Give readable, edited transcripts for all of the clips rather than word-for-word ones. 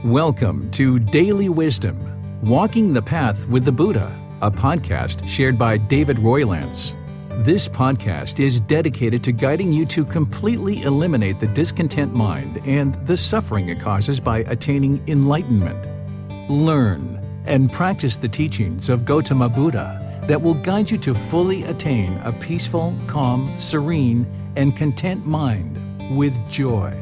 Welcome to Daily Wisdom, Walking the Path with the Buddha, a podcast shared by David Roylance. This podcast is dedicated to guiding you to completely eliminate the discontent mind and the suffering it causes by attaining enlightenment. Learn and practice the teachings of Gotama Buddha that will guide you to fully attain a peaceful, calm, serene, and content mind with joy.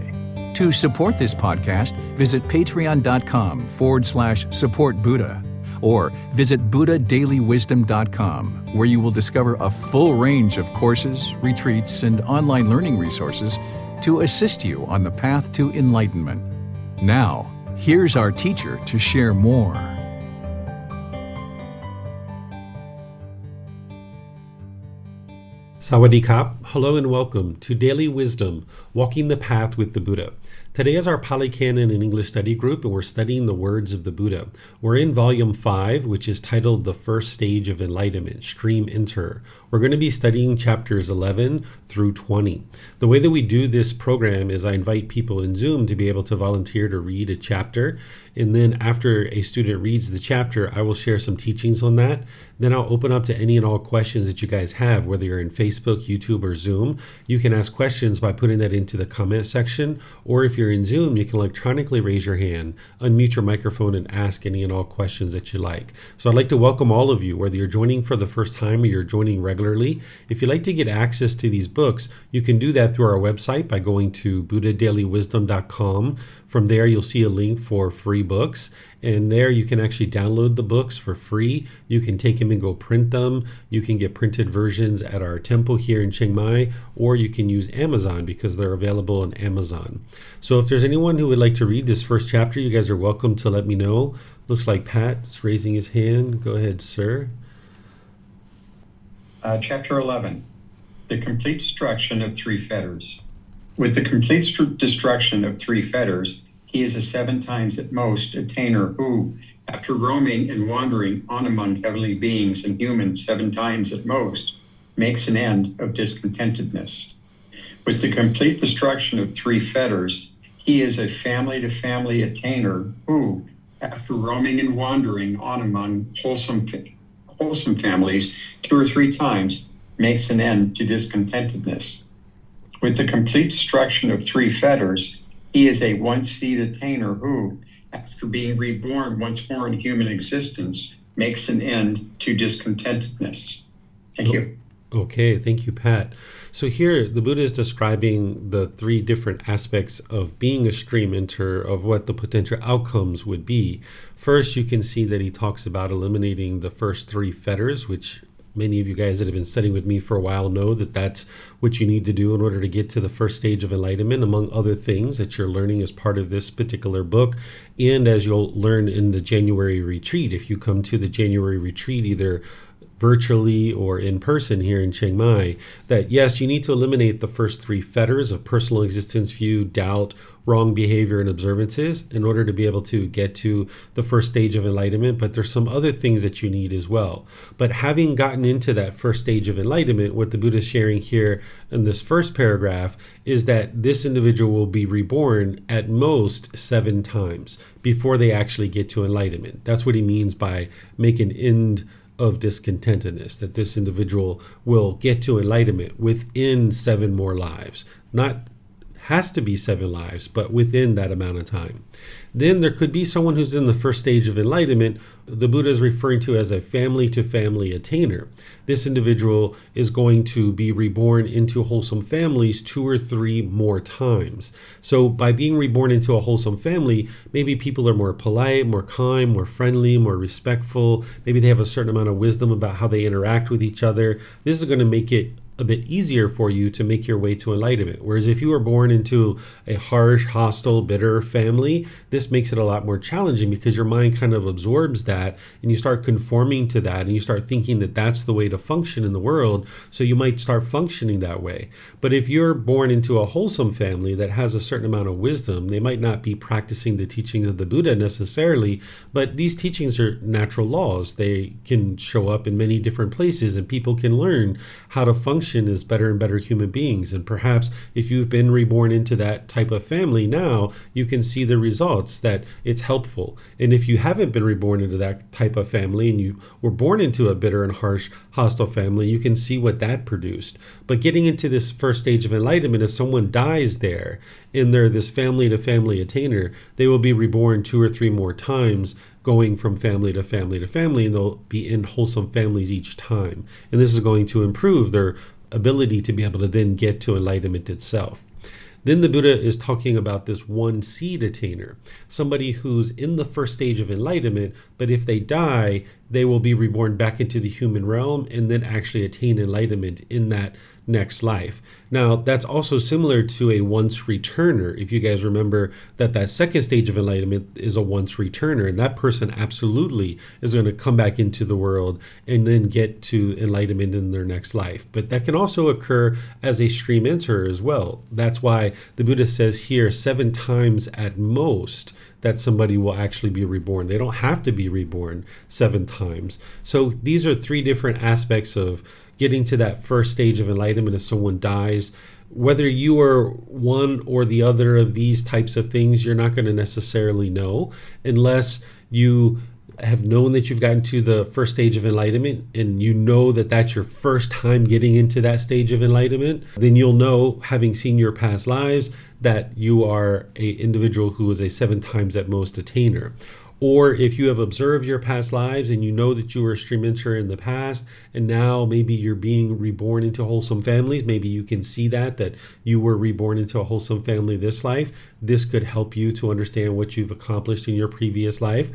To support this podcast, visit patreon.com/support Buddha or visit buddhadailywisdom.com, where you will discover a full range of courses, retreats, and online learning resources to assist you on the path to enlightenment. Now, here's our teacher to share more. Sawadee Kap. Hello and welcome to Daily Wisdom, Walking the Path with the Buddha. Today is our Pali Canon and English study group, and we're studying the words of the Buddha. We're in Volume 5, which is titled The First Stage of Enlightenment, Stream Enter. We're going to be studying chapters 11 through 20. The way that we do this program is I invite people in Zoom to be able to volunteer to read a chapter, and then after a student reads the chapter, I will share some teachings on that. Then I'll open up to any and all questions that you guys have, whether you're in Facebook, YouTube, or Zoom. You can ask questions by putting that into the comment section, or if you're in Zoom, you can electronically raise your hand, unmute your microphone, and ask any and all questions that you like. So I'd like to welcome all of you, whether you're joining for the first time or you're joining regularly. If you'd like to get access to these books, you can do that through our website by going to buddhadailywisdom.com. From there, you'll see a link for free books, and there you can actually download the books for free. You can take them and go print them. You can get printed versions at our temple here in Chiang Mai, or you can use Amazon because they're available on Amazon. So if there's anyone who would like to read this first chapter, you guys are welcome to let me know. Looks like Pat is raising his hand. Go ahead, sir. Chapter 11, the complete destruction of three fetters. With the complete destruction of three fetters, he is a 7 times at most attainer who, after roaming and wandering on among heavenly beings and humans 7 times at most, makes an end of discontentedness. With the complete destruction of three fetters, he is a family-to-family attainer who, after roaming and wandering on among wholesome families 2 or 3 times, makes an end to discontentedness. With the complete destruction of three fetters, he is a one-seed attainer who, after being reborn once more in human existence, makes an end to discontentedness. Thank you. Okay, thank you, Pat. So here, the Buddha is describing the 3 different aspects of being a stream enter, of what the potential outcomes would be. First, you can see that he talks about eliminating the first 3 fetters, which many of you guys that have been studying with me for a while know that that's what you need to do in order to get to the first stage of enlightenment, among other things that you're learning as part of this particular book. And as you'll learn in the January retreat, if you come to the January retreat, either virtually or in person here in Chiang Mai, that yes, you need to eliminate the first 3 fetters of personal existence view, doubt, wrong behavior, and observances in order to be able to get to the first stage of enlightenment. But there's some other things that you need as well. But having gotten into that first stage of enlightenment, what the Buddha is sharing here in this first paragraph is that this individual will be reborn at most 7 times before they actually get to enlightenment. That's what he means by make an end of discontentedness, that this individual will get to enlightenment within 7 more lives. Not has to be 7 lives, but within that amount of time. Then there could be someone who's in the first stage of enlightenment, the Buddha is referring to as a family-to-family attainer. This individual is going to be reborn into wholesome families 2 or 3 more times. So by being reborn into a wholesome family, maybe people are more polite, more kind, more friendly, more respectful. Maybe they have a certain amount of wisdom about how they interact with each other. This is going to make it a bit easier for you to make your way to enlightenment. Whereas if you were born into a harsh, hostile, bitter family, this makes it a lot more challenging because your mind kind of absorbs that and you start conforming to that and you start thinking that that's the way to function in the world. So you might start functioning that way. But if you're born into a wholesome family that has a certain amount of wisdom, they might not be practicing the teachings of the Buddha necessarily, but these teachings are natural laws. They can show up in many different places and people can learn how to function function as better and better human beings. And perhaps if you've been reborn into that type of family now, you can see the results, that it's helpful. And if you haven't been reborn into that type of family and you were born into a bitter and harsh, hostile family, you can see what that produced. But getting into this first stage of enlightenment, if someone dies there and they're this family to family attainer, they will be reborn 2 or 3 more times, going from family to family to family, and they'll be in wholesome families each time. And this is going to improve their ability to be able to then get to enlightenment itself. Then the Buddha is talking about this one seed attainer, somebody who's in the first stage of enlightenment, but if they die, they will be reborn back into the human realm and then actually attain enlightenment in that next life. Now, that's also similar to a once returner. If you guys remember that second stage of enlightenment is a once returner, and that person absolutely is going to come back into the world and then get to enlightenment in their next life. But that can also occur as a stream enterer as well. That's why the Buddha says here 7 times at most that somebody will actually be reborn. They don't have to be reborn 7 times. So these are 3 different aspects of getting to that first stage of enlightenment if someone dies. Whether you are one or the other of these types of things, you're not going to necessarily know unless you have known that you've gotten to the first stage of enlightenment and you know that that's your first time getting into that stage of enlightenment. Then you'll know, having seen your past lives, that you are an individual who is a 7 times at most attainer. Or if you have observed your past lives and you know that you were a stream enterer in the past, and now maybe you're being reborn into wholesome families, maybe you can see that you were reborn into a wholesome family this life. This could help you to understand what you've accomplished in your previous life.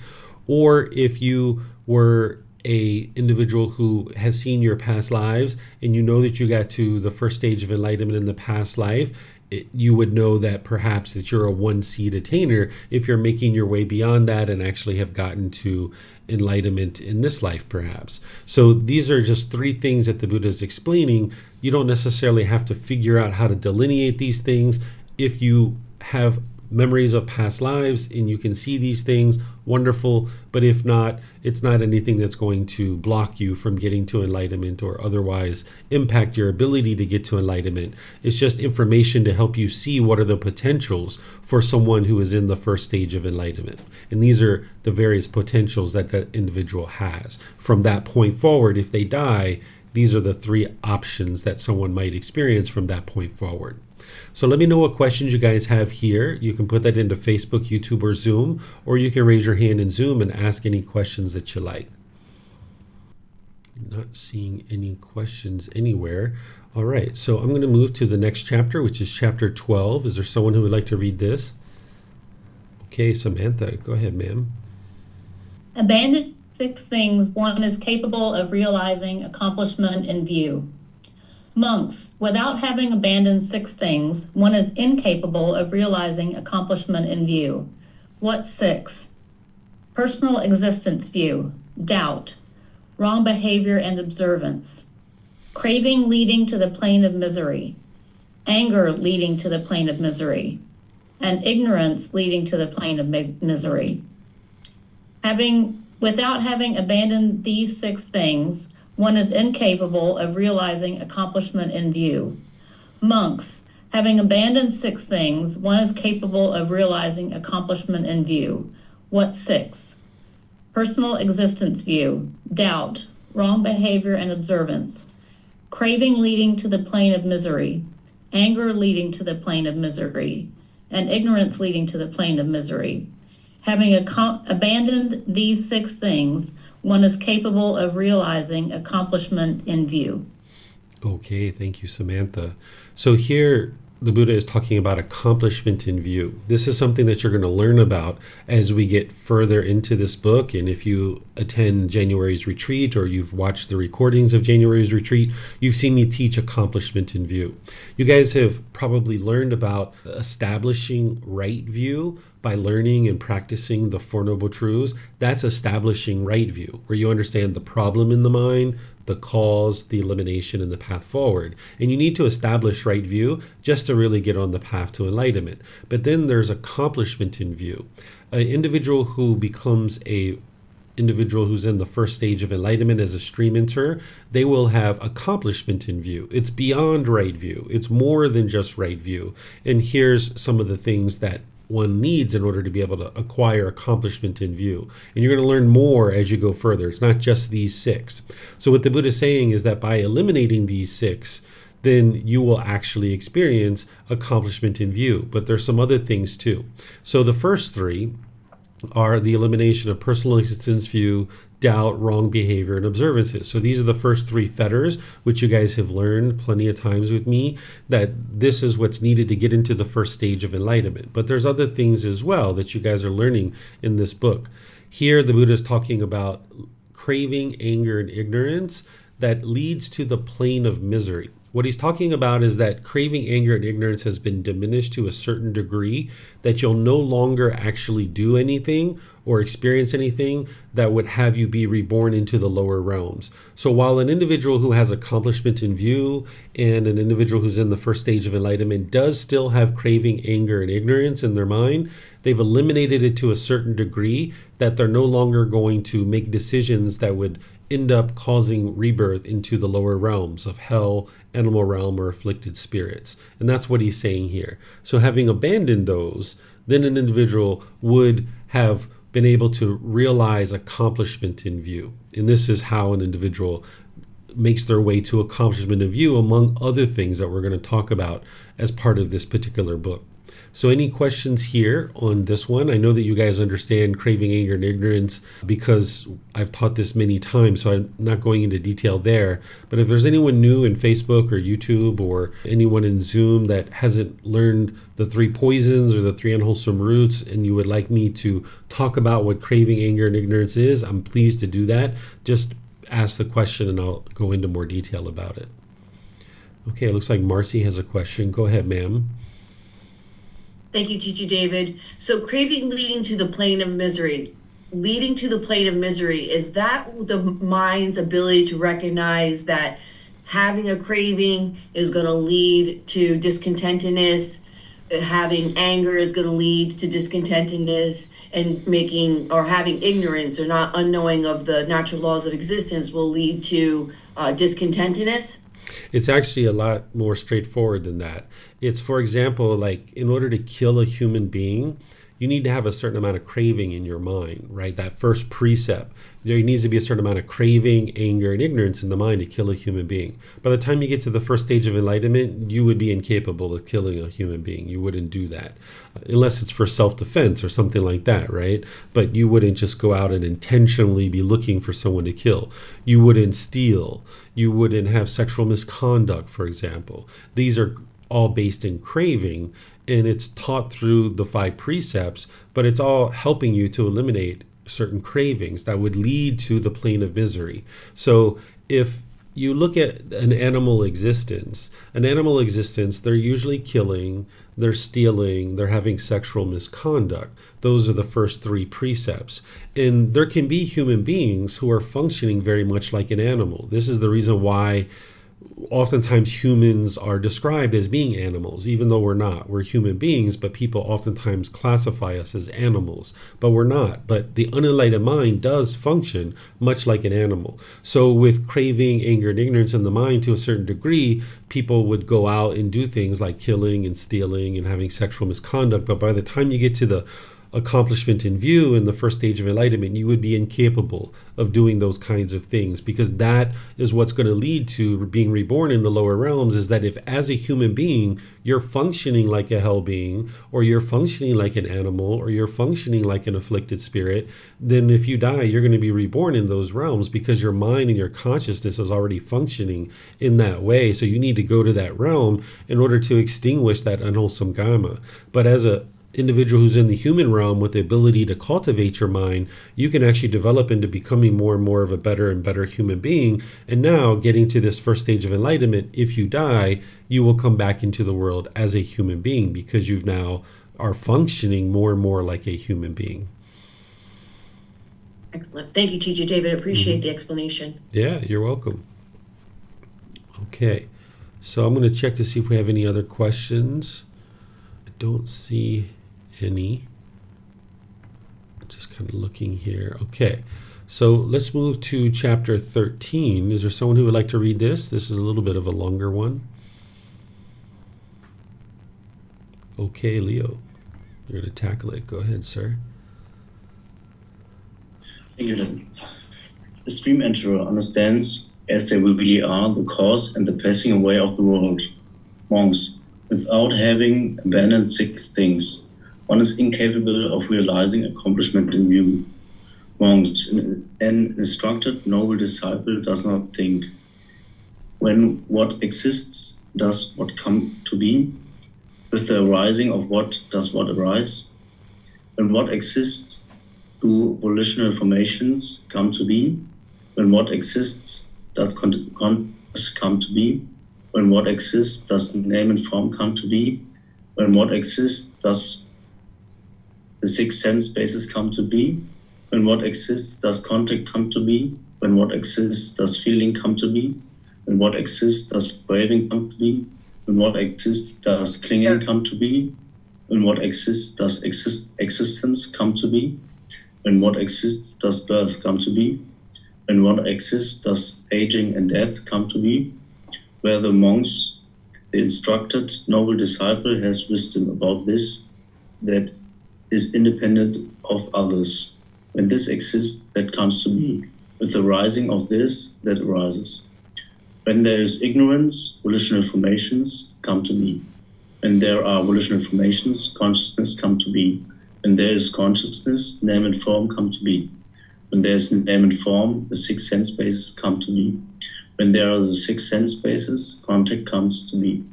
Or if you were a individual who has seen your past lives and you know that you got to the first stage of enlightenment in the past life, you would know that perhaps that you're a one seed attainer if you're making your way beyond that and actually have gotten to enlightenment in this life perhaps. So these are just 3 things that the Buddha is explaining. You don't necessarily have to figure out how to delineate these things. If you have memories of past lives and you can see these things, wonderful. But if not, it's not anything that's going to block you from getting to enlightenment or otherwise impact your ability to get to enlightenment. It's just information to help you see what are the potentials for someone who is in the first stage of enlightenment. And these are the various potentials that that individual has. From that point forward, if they die, these are the 3 options that someone might experience from that point forward. So let me know what questions you guys have here. You can put that into Facebook, YouTube, or Zoom, or you can raise your hand in Zoom and ask any questions that you like. Not seeing any questions anywhere. All right, so I'm going to move to the next chapter, which is chapter 12. Is there someone who would like to read this? Okay, Samantha, go ahead, ma'am. Abandon 6 things one is capable of realizing accomplishment in view. Monks, without having abandoned 6 things, one is incapable of realizing accomplishment in view. What 6? Personal existence view, doubt, wrong behavior and observance, craving leading to the plane of misery, anger leading to the plane of misery, and ignorance leading to the plane of misery. Without having abandoned these 6 things, one is incapable of realizing accomplishment in view. Monks, having abandoned 6 things, one is capable of realizing accomplishment in view. What 6? Personal existence view, doubt, wrong behavior and observance, craving leading to the plane of misery, anger leading to the plane of misery, and ignorance leading to the plane of misery. Having abandoned these 6 things, one is capable of realizing accomplishment in view. Okay, thank you, Samantha. So here the Buddha is talking about accomplishment in view. This is something that you're going to learn about as we get further into this book. And if you attend January's retreat or you've watched the recordings of January's retreat, you've seen me teach accomplishment in view. You guys have probably learned about establishing right view by learning and practicing the Four Noble Truths. That's establishing right view, where you understand the problem in the mind, the cause, the elimination, and the path forward. And you need to establish right view just to really get on the path to enlightenment. But then there's accomplishment in view. An individual who becomes a individual who's in the first stage of enlightenment as a stream enter, they will have accomplishment in view. It's beyond right view. It's more than just right view. And here's some of the things that one needs in order to be able to acquire accomplishment in view. And you're going to learn more as you go further. It's not just these 6. So what the Buddha is saying is that by eliminating these 6, then you will actually experience accomplishment in view. But there's some other things too. So the first 3 are the elimination of personal existence view, doubt, wrong behavior, and observances. So these are the first 3 fetters, which you guys have learned plenty of times with me, that this is what's needed to get into the first stage of enlightenment. But there's other things as well that you guys are learning in this book. Here, the Buddha is talking about craving, anger, and ignorance that leads to the plane of misery. What he's talking about is that craving, anger, and ignorance has been diminished to a certain degree that you'll no longer actually do anything or experience anything that would have you be reborn into the lower realms. So while an individual who has accomplishment in view and an individual who's in the first stage of enlightenment does still have craving, anger, and ignorance in their mind, they've eliminated it to a certain degree that they're no longer going to make decisions that would end up causing rebirth into the lower realms of hell, animal realm, or afflicted spirits. And that's what he's saying here. So having abandoned those, then an individual would have been able to realize accomplishment in view. And this is how an individual makes their way to accomplishment in view, among other things that we're going to talk about as part of this particular book. So any questions here on this one? I know that you guys understand craving, anger, and ignorance because I've taught this many times, so I'm not going into detail there. But if there's anyone new in Facebook or YouTube or anyone in Zoom that hasn't learned the 3 poisons or the 3 unwholesome roots, and you would like me to talk about what craving, anger, and ignorance is, I'm pleased to do that. Just ask the question and I'll go into more detail about it. Okay, it looks like Marcy has a question. Go ahead, ma'am. Thank you, Teacher David. So craving leading to the plane of misery. Leading to the plane of misery, is that the mind's ability to recognize that having a craving is going to lead to discontentedness, having anger is going to lead to discontentedness, and making or having ignorance or not unknowing of the natural laws of existence will lead to discontentedness? It's actually a lot more straightforward than that. It's, for example, like in order to kill a human being, you need to have a certain amount of craving in your mind, right? That first precept, there needs to be a certain amount of craving, anger, and ignorance in the mind to kill a human being. By the time you get to the first stage of enlightenment, you would be incapable of killing a human being. You wouldn't do that unless it's for self-defense or something like that, right? But you wouldn't just go out and intentionally be looking for someone to kill. You wouldn't steal. You wouldn't have sexual misconduct, for example. These are all based in craving, and it's taught through the 5 precepts, but it's all helping you to eliminate certain cravings that would lead to the plane of misery. So if you look at an animal existence, they're usually killing, they're stealing, they're having sexual misconduct. Those are the first 3 precepts. And there can be human beings who are functioning very much like an animal. This is the reason why oftentimes humans are described as being animals, even though we're not. We're human beings, but people oftentimes classify us as animals, but we're not. But the unenlightened mind does function much like an animal. So with craving, anger, and ignorance in the mind to a certain degree, people would go out and do things like killing and stealing and having sexual misconduct. But by the time you get to the accomplishment in view in the first stage of enlightenment, you would be incapable of doing those kinds of things, because that is what's going to lead to being reborn in the lower realms. Is that if as a human being you're functioning like a hell being, or you're functioning like an animal, or you're functioning like an afflicted spirit, then if you die, you're going to be reborn in those realms, because your mind and your consciousness is already functioning in that way. So you need to go to that realm in order to extinguish that unwholesome karma. But as a individual who's in the human realm with the ability to cultivate your mind, you can actually develop into becoming more and more of a better and better human being. And now getting to this first stage of enlightenment, if you die, you will come back into the world as a human being, because you've now are functioning more and more like a human being. Excellent. Thank you, Teacher David. I appreciate the explanation. Yeah, you're welcome. Okay, so I'm going to check to see if we have any other questions. I don't see any. Just kind of looking here. Okay, so let's move to chapter 13. Is there someone who would like to read this? This is a little bit of a longer one. Okay, Leo, you're going to tackle it. Go ahead, sir. Thank you, David. The stream enterer understands, as they really are, the cause and the passing away of the world. Monks, without having abandoned 6 things, one is incapable of realizing accomplishment in view. Monks, an instructed noble disciple does not think. When what exists, does what come to be? With the arising of what, does what arise? When what exists, do volitional formations come to be? When what exists, does consciousness come to be? When what exists, does name and form come to be? When what exists, does the 6 sense spaces come to be? When what exists, does contact come to be? When what exists, does feeling come to be? When what exists, does craving come to be? When what exists, does clinging come to be? When what exists, does existence come to be? When what exists, does birth come to be? When what exists, does aging and death come to be? Where the monks, the instructed noble disciple, has wisdom about this that is independent of others. When this exists, that comes to be. With the rising of this, that arises. When there is ignorance, volitional formations come to be. When there are volitional formations, consciousness come to be. When there is consciousness, name and form come to be. When there is name and form, the 6 sense spaces come to be. When there are the 6 sense spaces, contact comes to be.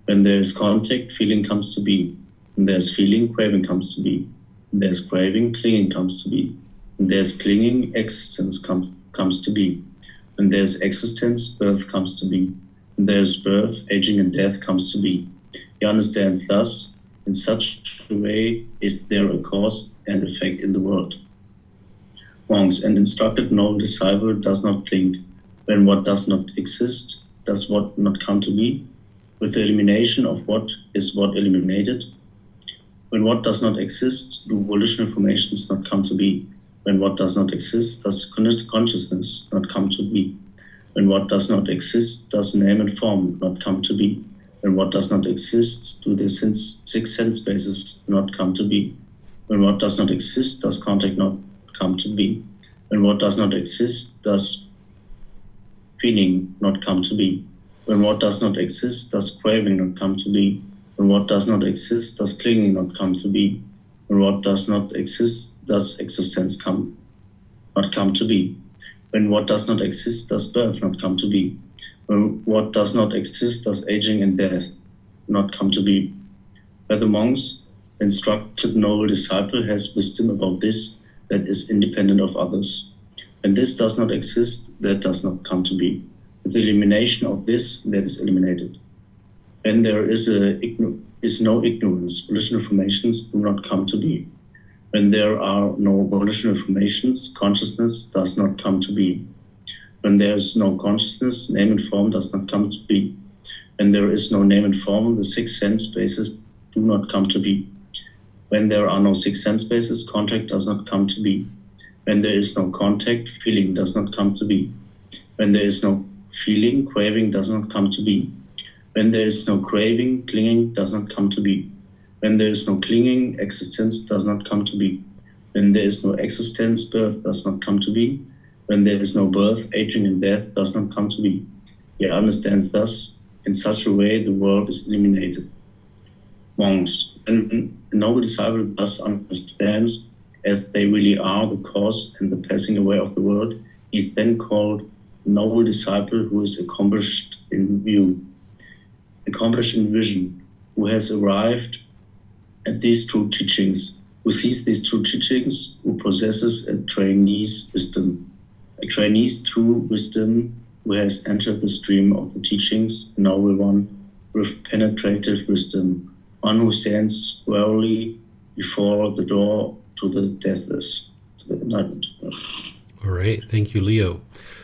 When there is contact, feeling comes to be. When there is feeling, craving comes to be. When there is craving, clinging comes to be. When there is clinging, existence comes to be. When there is existence, birth comes to be. When there is birth, aging and death comes to be. He understands thus, in such a way is there a cause and effect in the world. Monks, an instructed noble disciple does not think. When what does not exist, does what not come to be? With the elimination of what is what eliminated? When what does not exist, do volitional formations not come to be? When what does not exist, does consciousness not come to be? When what does not exist, does name and form not come to be? When what does not exist, do the 6 sense spaces not come to be? When what does not exist, does contact not come to be? When what does not exist, does feeling not come to be? When what does not exist, does craving not come to be? When what does not exist, does clinging not come to be? When what does not exist, does existence not come to be? When what does not exist, does birth not come to be? When what does not exist, does aging and death not come to be? Where the monks, instructed noble disciple, has wisdom about this that is independent of others. When this does not exist, that does not come to be. With the elimination of this, that is eliminated. When there is no ignorance, volitional formations do not come to be. When there are no volitional formations, consciousness does not come to be. When there is no consciousness, name and form does not come to be. When there is no name and form, the 6 sense spaces do not come to be. When there are no 6 sense spaces, contact does not come to be. When there is no contact, feeling does not come to be. When there is no feeling, craving does not come to be. When there is no craving, clinging does not come to be. When there is no clinging, existence does not come to be. When there is no existence, birth does not come to be. When there is no birth, aging and death does not come to be. We understand thus, in such a way the world is eliminated. Monks, and a noble disciple thus understands, as they really are, the cause and the passing away of the world. He is then called noble disciple who is accomplished in view, accomplished in vision, who has arrived at these true teachings, who sees these true teachings, who possesses a trainee's wisdom, a trainee's true wisdom, who has entered the stream of the teachings, a noble one, with penetrative wisdom, one who stands squarely before the door to the deathless, to the enlightenment. All right. Thank you, Leo.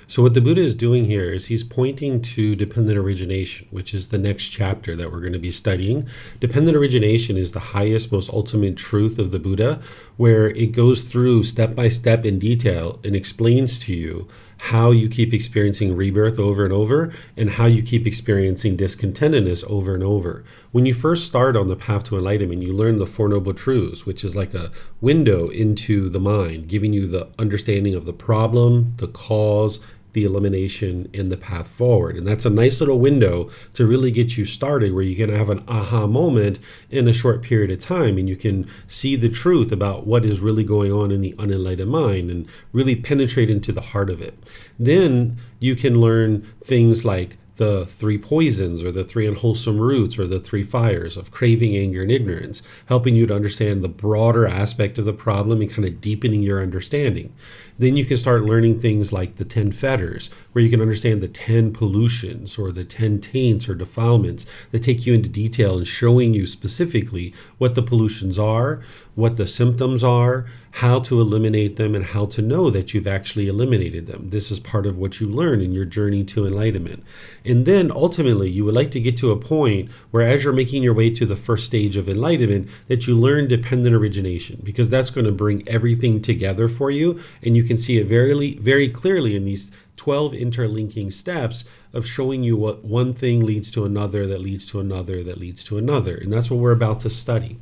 So what the Buddha is doing here is he's pointing to dependent origination, which is the next chapter that we're going to be studying. Dependent origination is the highest, most ultimate truth of the Buddha, where it goes through step by step in detail and explains to you how you keep experiencing rebirth over and over, and how you keep experiencing discontentedness over and over. When you first start on the path to enlightenment, you learn the Four Noble Truths, which is like a window into the mind, giving you the understanding of the problem, the cause, the elimination, and the path forward. And that's a nice little window to really get you started, where you can have an aha moment in a short period of time, and you can see the truth about what is really going on in the unenlightened mind and really penetrate into the heart of it. Then you can learn things like the three poisons, or the three unwholesome roots, or the three fires of craving, anger, and ignorance, helping you to understand the broader aspect of the problem and kind of deepening your understanding. Then you can start learning things like the 10 fetters, where you can understand the 10 pollutions or the 10 taints or defilements that take you into detail and showing you specifically what the pollutions are, what the symptoms are, how to eliminate them, and how to know that you've actually eliminated them. This is part of what you learn in your journey to enlightenment. And then ultimately, you would like to get to a point where, as you're making your way to the first stage of enlightenment, that you learn dependent origination, because that's going to bring everything together for you. And you can see it very clearly in these 12 interlinking steps of showing you what one thing leads to another, that leads to another, that leads to another. And that's what we're about to study.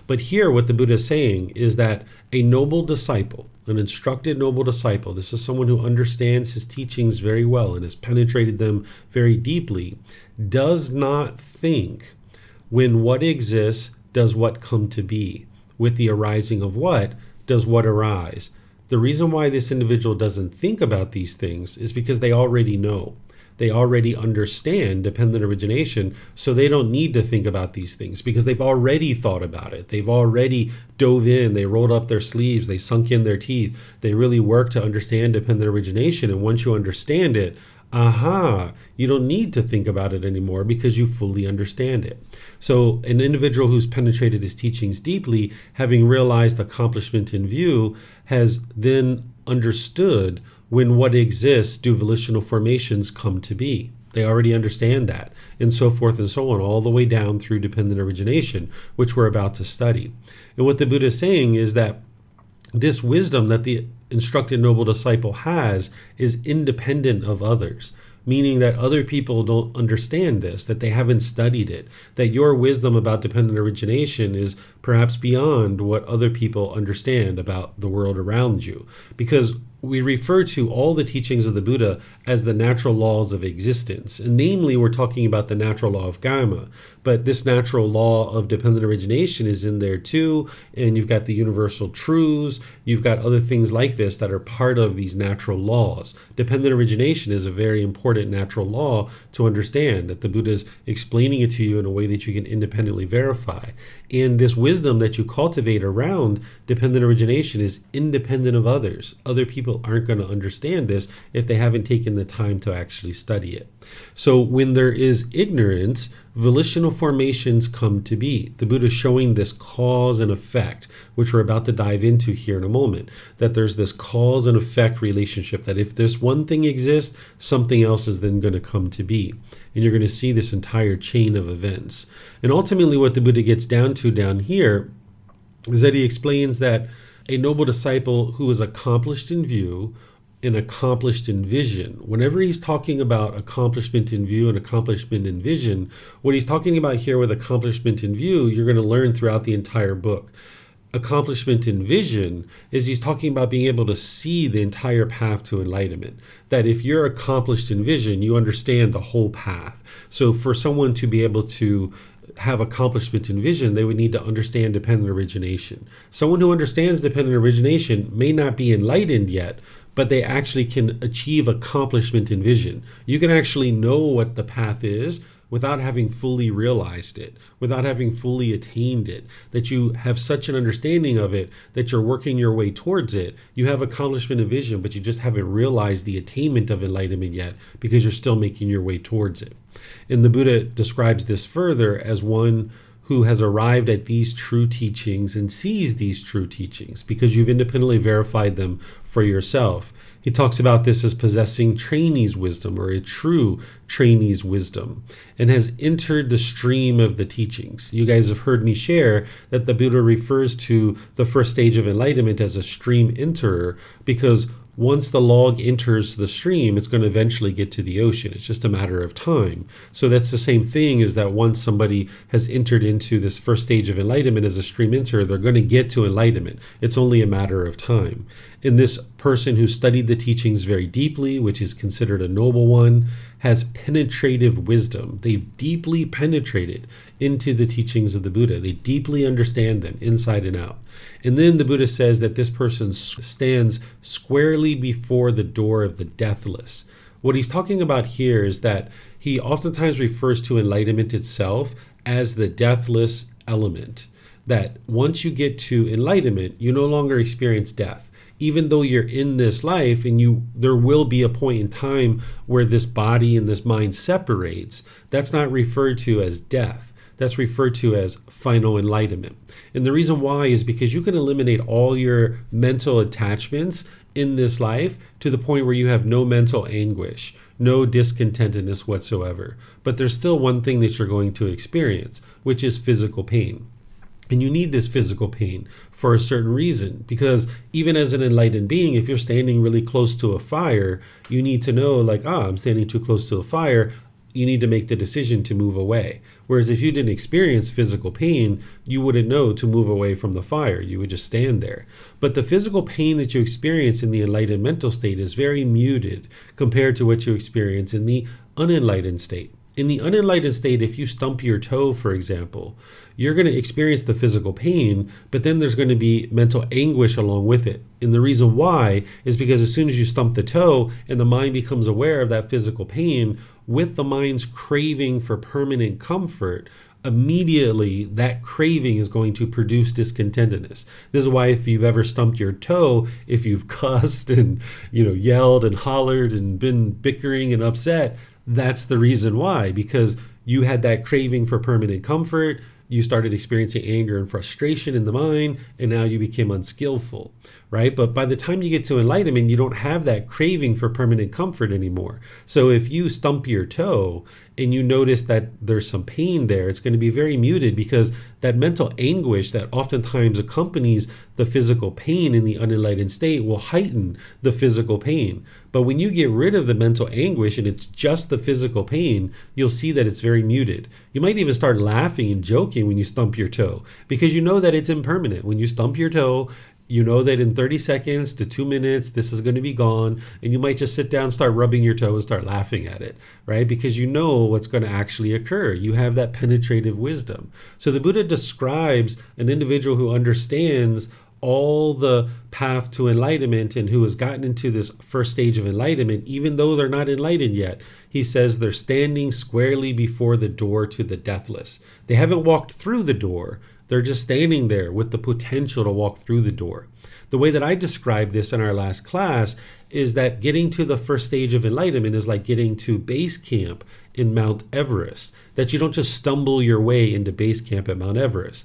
But here, what the Buddha is saying is that a noble disciple, an instructed noble disciple, this is someone who understands his teachings very well and has penetrated them very deeply, does not think, when what exists, does what come to be? With the arising of what, does what arise? The reason why this individual doesn't think about these things is because they already know. They already understand dependent origination, so they don't need to think about these things because they've already thought about it. They've already dove in, they rolled up their sleeves, they sunk in their teeth. They really work to understand dependent origination. And once you understand it, you don't need to think about it anymore because you fully understand it. So an individual who's penetrated his teachings deeply, having realized accomplishment in view, has then understood when what exists do volitional formations come to be. They already understand that, and so forth and so on, all the way down through dependent origination, which we're about to study. And what the Buddha is saying is that this wisdom that the instructed noble disciple has is independent of others, meaning that other people don't understand this, that they haven't studied it, that your wisdom about dependent origination is perhaps beyond what other people understand about the world around you. Because we refer to all the teachings of the Buddha as the natural laws of existence. And namely, we're talking about the natural law of karma. But this natural law of dependent origination is in there too. And you've got the universal truths. You've got other things like this that are part of these natural laws. Dependent origination is a very important natural law to understand, that the Buddha is explaining it to you in a way that you can independently verify. And this wisdom that you cultivate around dependent origination is independent of others. Other people aren't going to understand this if they haven't taken the time to actually study it. So when there is ignorance, volitional formations come to be. The Buddha is showing this cause and effect, which we're about to dive into here in a moment, that there's this cause and effect relationship, that if this one thing exists, something else is then going to come to be. And you're going to see this entire chain of events. And ultimately what the Buddha gets down to down here is that he explains that a noble disciple who is accomplished in view and accomplished in vision, whenever he's talking about accomplishment in view and accomplishment in vision, what he's talking about here with accomplishment in view, you're going to learn throughout the entire book. Accomplishment in vision is he's talking about being able to see the entire path to enlightenment. That if you're accomplished in vision, you understand the whole path. So for someone to be able to have accomplishment in vision, they would need to understand dependent origination. Someone who understands dependent origination may not be enlightened yet, but they actually can achieve accomplishment in vision. You can actually know what the path is without having fully realized it, without having fully attained it, that you have such an understanding of it that you're working your way towards it. You have accomplishment of vision, but you just haven't realized the attainment of enlightenment yet because you're still making your way towards it. And the Buddha describes this further as one who has arrived at these true teachings and sees these true teachings because you've independently verified them for yourself. He talks about this as possessing trainee's wisdom, or a true trainee's wisdom, and has entered the stream of the teachings. You guys have heard me share that the Buddha refers to the first stage of enlightenment as a stream enterer, because once the log enters the stream, it's going to eventually get to the ocean. It's just a matter of time. So that's the same thing, is that once somebody has entered into this first stage of enlightenment as a stream enterer, they're going to get to enlightenment. It's only a matter of time. And this person who studied the teachings very deeply, which is considered a noble one, has penetrative wisdom. They've deeply penetrated into the teachings of the Buddha. They deeply understand them inside and out. And then the Buddha says that this person stands squarely before the door of the deathless. What he's talking about here is that he oftentimes refers to enlightenment itself as the deathless element. That once you get to enlightenment, you no longer experience death. Even though you're in this life, and there will be a point in time where this body and this mind separates, that's not referred to as death. That's referred to as final enlightenment. And the reason why is because you can eliminate all your mental attachments in this life to the point where you have no mental anguish, no discontentedness whatsoever. But there's still one thing that you're going to experience, which is physical pain. And you need this physical pain for a certain reason, because even as an enlightened being, if you're standing really close to a fire, you need to know, like, I'm standing too close to a fire. You need to make the decision to move away. Whereas if you didn't experience physical pain, you wouldn't know to move away from the fire. You would just stand there. But the physical pain that you experience in the enlightened mental state is very muted compared to what you experience in the unenlightened state. In the unenlightened state, if you stump your toe, for example, you're going to experience the physical pain, but then there's going to be mental anguish along with it. And the reason why is because as soon as you stump the toe and the mind becomes aware of that physical pain, with the mind's craving for permanent comfort, immediately that craving is going to produce discontentedness. This is why if you've ever stumped your toe, if you've cussed and yelled and hollered and been bickering and upset, that's the reason why, because you had that craving for permanent comfort. You started experiencing anger and frustration in the mind, and now you became unskillful, right? But by the time you get to enlightenment, you don't have that craving for permanent comfort anymore. So if you stump your toe and you notice that there's some pain there, it's going to be very muted, because that mental anguish that oftentimes accompanies the physical pain in the unenlightened state will heighten the physical pain. But when you get rid of the mental anguish and it's just the physical pain, you'll see that it's very muted. You might even start laughing and joking when you stump your toe, because you know that it's impermanent. When you stump your toe, you know that in 30 seconds to 2 minutes, this is going to be gone. And you might just sit down, start rubbing your toe and start laughing at it, right? Because you know what's going to actually occur. You have that penetrative wisdom. So the Buddha describes an individual who understands all the path to enlightenment and who has gotten into this first stage of enlightenment, even though they're not enlightened yet. He says they're standing squarely before the door to the deathless. They haven't walked through the door. They're just standing there with the potential to walk through the door. The way that I described this in our last class is that getting to the first stage of enlightenment is like getting to base camp in Mount Everest, that you don't just stumble your way into base camp at Mount Everest.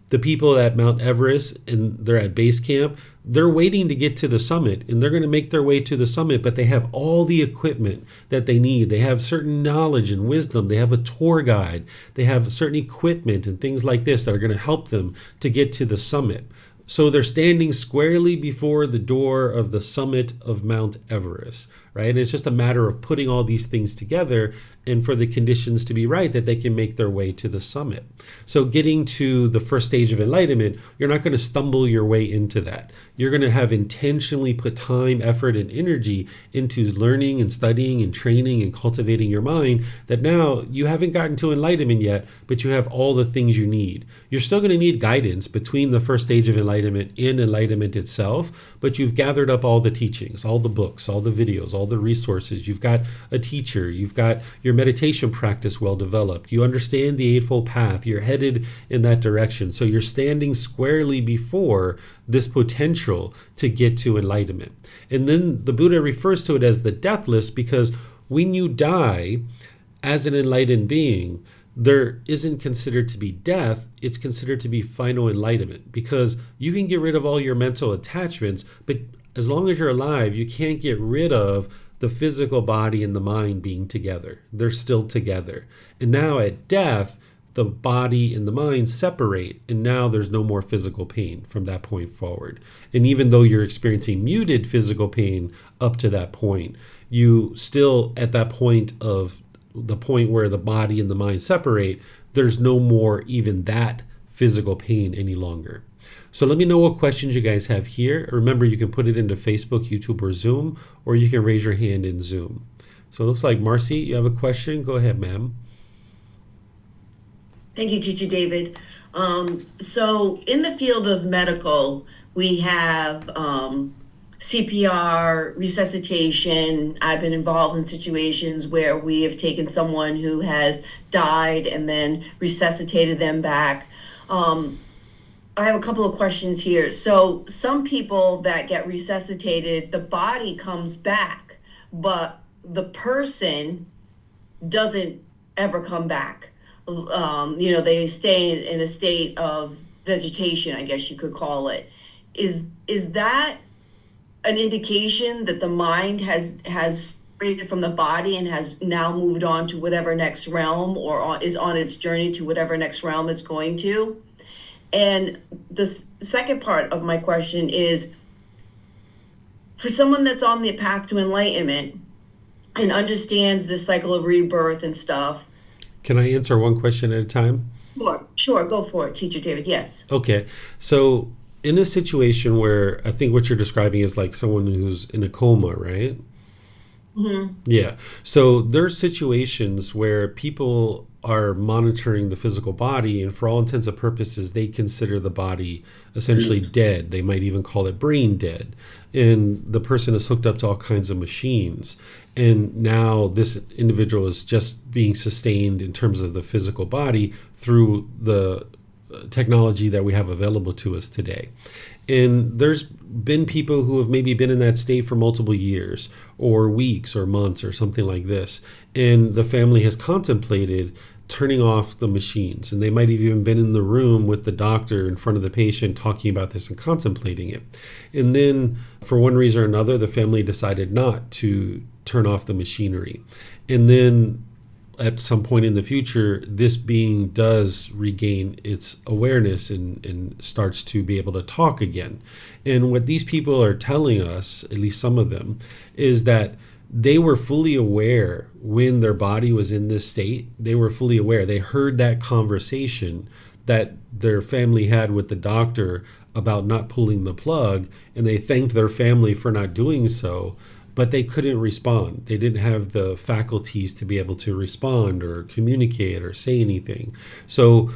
The people at Mount Everest, and they're at base camp, they're waiting to get to the summit, and they're going to make their way to the summit, but they have all the equipment that they need. They have certain knowledge and wisdom. They have a tour guide. They have certain equipment and things like this that are going to help them to get to the summit. So they're standing squarely before the door of the summit of Mount Everest, right? And it's just a matter of putting all these things together and for the conditions to be right that they can make their way to the summit. So getting to the first stage of enlightenment, you're not going to stumble your way into that. You're going to have intentionally put time, effort, and energy into learning and studying and training and cultivating your mind, that now you haven't gotten to enlightenment yet, but you have all the things you need. You're still going to need guidance between the first stage of enlightenment and enlightenment itself, but you've gathered up all the teachings, all the books, all the videos, all the resources. You've got a teacher. You've got your meditation practice well developed. You understand the Eightfold Path. You're headed in that direction. So you're standing squarely before this potential to get to enlightenment. And then the Buddha refers to it as the deathless, because when you die as an enlightened being, there isn't considered to be death, it's considered to be final enlightenment, because you can get rid of all your mental attachments, but as long as you're alive, you can't get rid of the physical body and the mind being together. They're still together. And now at death, the body and the mind separate, and now there's no more physical pain from that point forward. And even though you're experiencing muted physical pain up to that point, you still, at that point of the point where the body and the mind separate, there's no more even that physical pain any longer. So let me know what questions you guys have here. Remember, you can put it into Facebook, YouTube, or Zoom, or you can raise your hand in Zoom. So it looks like Marcy, you have a question? Go ahead, ma'am. Thank you, Teacher David. So in the field of medical, we have CPR, resuscitation. I've been involved in situations where we have taken someone who has died and then resuscitated them back. I have a couple of questions here. So some people that get resuscitated, the body comes back, but the person doesn't ever come back. They stay in a state of vegetation, I guess you could call it. Is that an indication that the mind has separated from the body and has now moved on to whatever next realm, or is on its journey to whatever next realm it's going to? And the second part of my question is, for someone that's on the path to enlightenment and understands the cycle of rebirth and stuff. Can I answer one question at a time? Sure, go for it, Teacher David, yes. Okay, so in a situation where I think what you're describing is like someone who's in a coma, right? Mm-hmm. Yeah. So there's situations where people are monitoring the physical body, and for all intents and purposes, they consider the body essentially dead. They might even call it brain dead. And the person is hooked up to all kinds of machines. And now this individual is just being sustained in terms of the physical body through the technology that we have available to us today. And there's been people who have maybe been in that state for multiple years or weeks or months or something like this. And the family has contemplated turning off the machines. And they might have even been in the room with the doctor in front of the patient talking about this and contemplating it. And then for one reason or another, the family decided not to turn off the machinery. And then at some point in the future, this being does regain its awareness and starts to be able to talk again. And what these people are telling us, at least some of them, is that they were fully aware when their body was in this state. They were fully aware. They heard that conversation that their family had with the doctor about not pulling the plug, and they thanked their family for not doing so. But they couldn't respond. They didn't have the faculties to be able to respond or communicate or say anything. So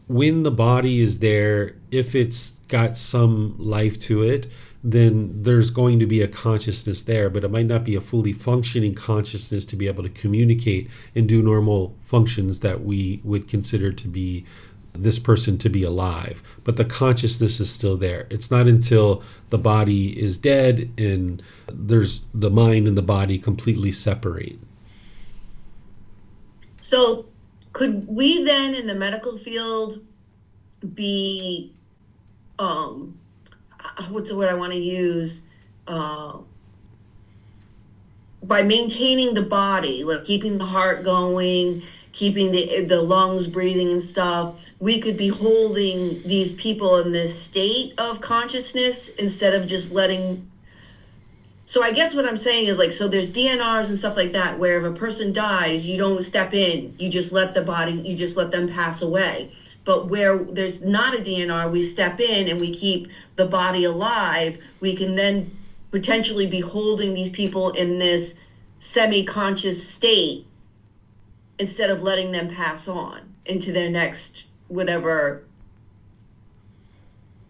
when the body is there, if it's got some life to it, then there's going to be a consciousness there, but it might not be a fully functioning consciousness to be able to communicate and do normal functions that we would consider to be this person to be alive. But the consciousness is still there. It's not until the body is dead and there's the mind and the body completely separate. So could we then in the medical field be, what's the word I want to use, by maintaining the body, like keeping the heart going, keeping the lungs breathing and stuff, we could be holding these people in this state of consciousness instead of just letting. So I guess what I'm saying is, like, so there's DNRs and stuff like that, where if a person dies, you don't step in, you just let them pass away. But where there's not a DNR, we step in and we keep the body alive. We can then potentially be holding these people in this semi-conscious state instead of letting them pass on into their next whatever.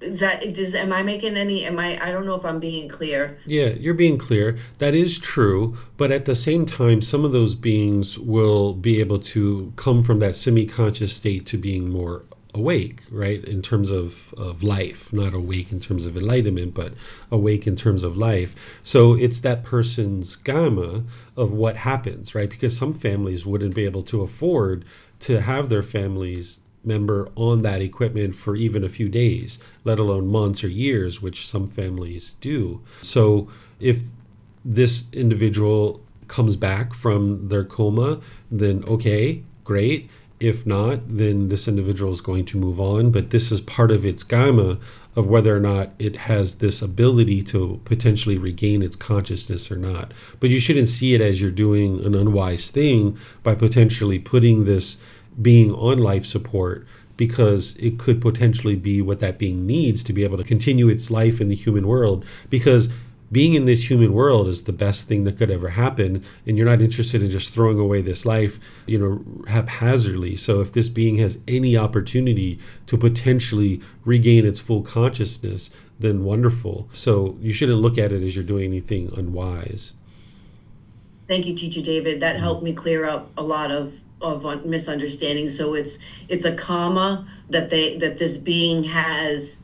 Am I making any, I don't know if I'm being clear. Yeah, you're being clear. That is true. But at the same time, some of those beings will be able to come from that semi-conscious state to being more awake, right? In terms of life, not awake in terms of enlightenment, but awake in terms of life. So it's that person's gamma of what happens, right? Because some families wouldn't be able to afford to have their family's member on that equipment for even a few days, let alone months or years, which some families do. So if this individual comes back from their coma, then okay, great. If not, then this individual is going to move on. But this is part of its gamma of whether or not it has this ability to potentially regain its consciousness or not. But you shouldn't see it as you're doing an unwise thing by potentially putting this being on life support, because it could potentially be what that being needs to be able to continue its life in the human world. Because being in this human world is the best thing that could ever happen, and you're not interested in just throwing away this life, haphazardly. So if this being has any opportunity to potentially regain its full consciousness, then wonderful. So you shouldn't look at it as you're doing anything unwise. Thank you, Teacher David. That helped me clear up a lot of misunderstandings. So it's a karma that this being has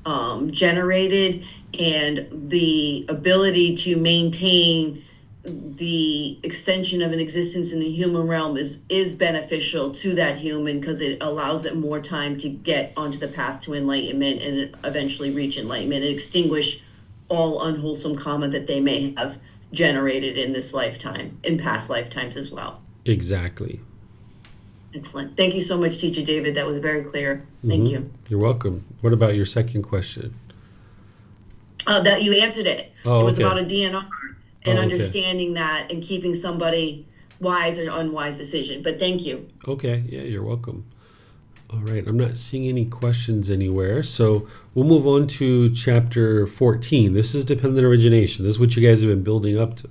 generated, and the ability to maintain the extension of an existence in the human realm is beneficial to that human, because it allows them more time to get onto the path to enlightenment and eventually reach enlightenment and extinguish all unwholesome karma that they may have generated in this lifetime, in past lifetimes as well. Exactly. Excellent. Thank you so much, Teacher David. That was very clear. Thank you. You're welcome. What about your second question? That you answered it. Oh, it was okay. about a DNR and understanding that and keeping somebody wise or unwise decision. But thank you. Okay. Yeah, you're welcome. All right. I'm not seeing any questions anywhere. So we'll move on to chapter 14. This is dependent origination. This is what you guys have been building up to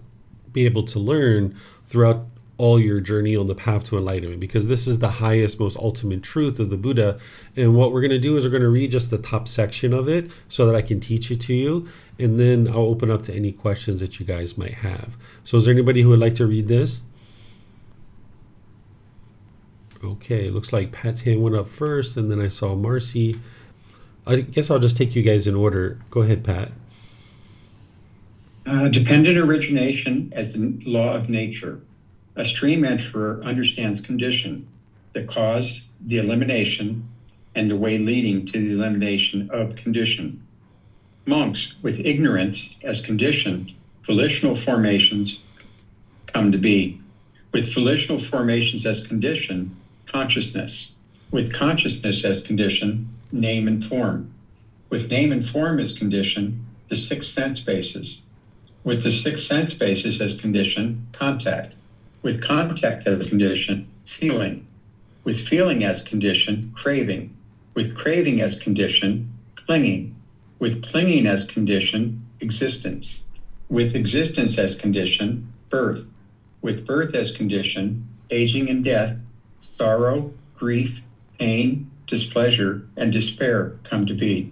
be able to learn throughout all your journey on the path to enlightenment, because this is the highest, most ultimate truth of the Buddha. And what we're going to do is we're going to read just the top section of it so that I can teach it to you. And then I'll open up to any questions that you guys might have. So is there anybody who would like to read this? Okay, it looks like Pat's hand went up first, and then I saw Marcy. I guess I'll just take you guys in order. Go ahead, Pat. Dependent origination as the law of nature. A stream enterer understands condition, the cause, the elimination, and the way leading to the elimination of condition. Monks, with ignorance as condition, volitional formations come to be. With volitional formations as condition, consciousness. With consciousness as condition, name and form. With name and form as condition, the six sense bases. With the six sense bases as condition, contact. With contact as condition, feeling. With feeling as condition, craving. With craving as condition, clinging. With clinging as condition, existence. With existence as condition, birth. With birth as condition, aging and death, sorrow, grief, pain, displeasure, and despair come to be.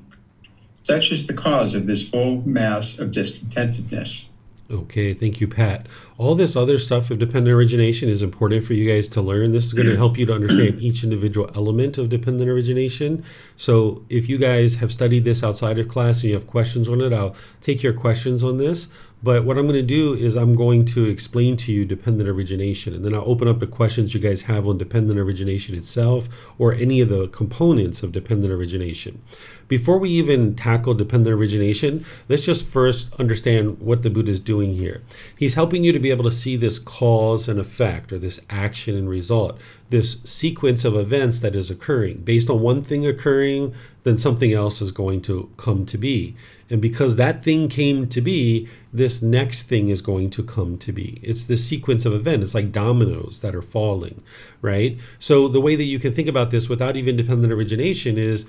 Such is the cause of this whole mass of discontentedness. Okay, thank you, Pat. All this other stuff of dependent origination is important for you guys to learn. This is going to help you to understand each individual element of dependent origination. So if you guys have studied this outside of class and you have questions on it, I'll take your questions on this. But what I'm going to do is I'm going to explain to you dependent origination, and then I'll open up the questions you guys have on dependent origination itself or any of the components of dependent origination. Before we even tackle dependent origination, let's just first understand what the Buddha is doing here. He's helping you to be able to see this cause and effect, or this action and result, this sequence of events that is occurring. Based on one thing occurring, then something else is going to come to be. And because that thing came to be, this next thing is going to come to be. It's the sequence of events. It's like dominoes that are falling, right? So the way that you can think about this without even dependent origination is,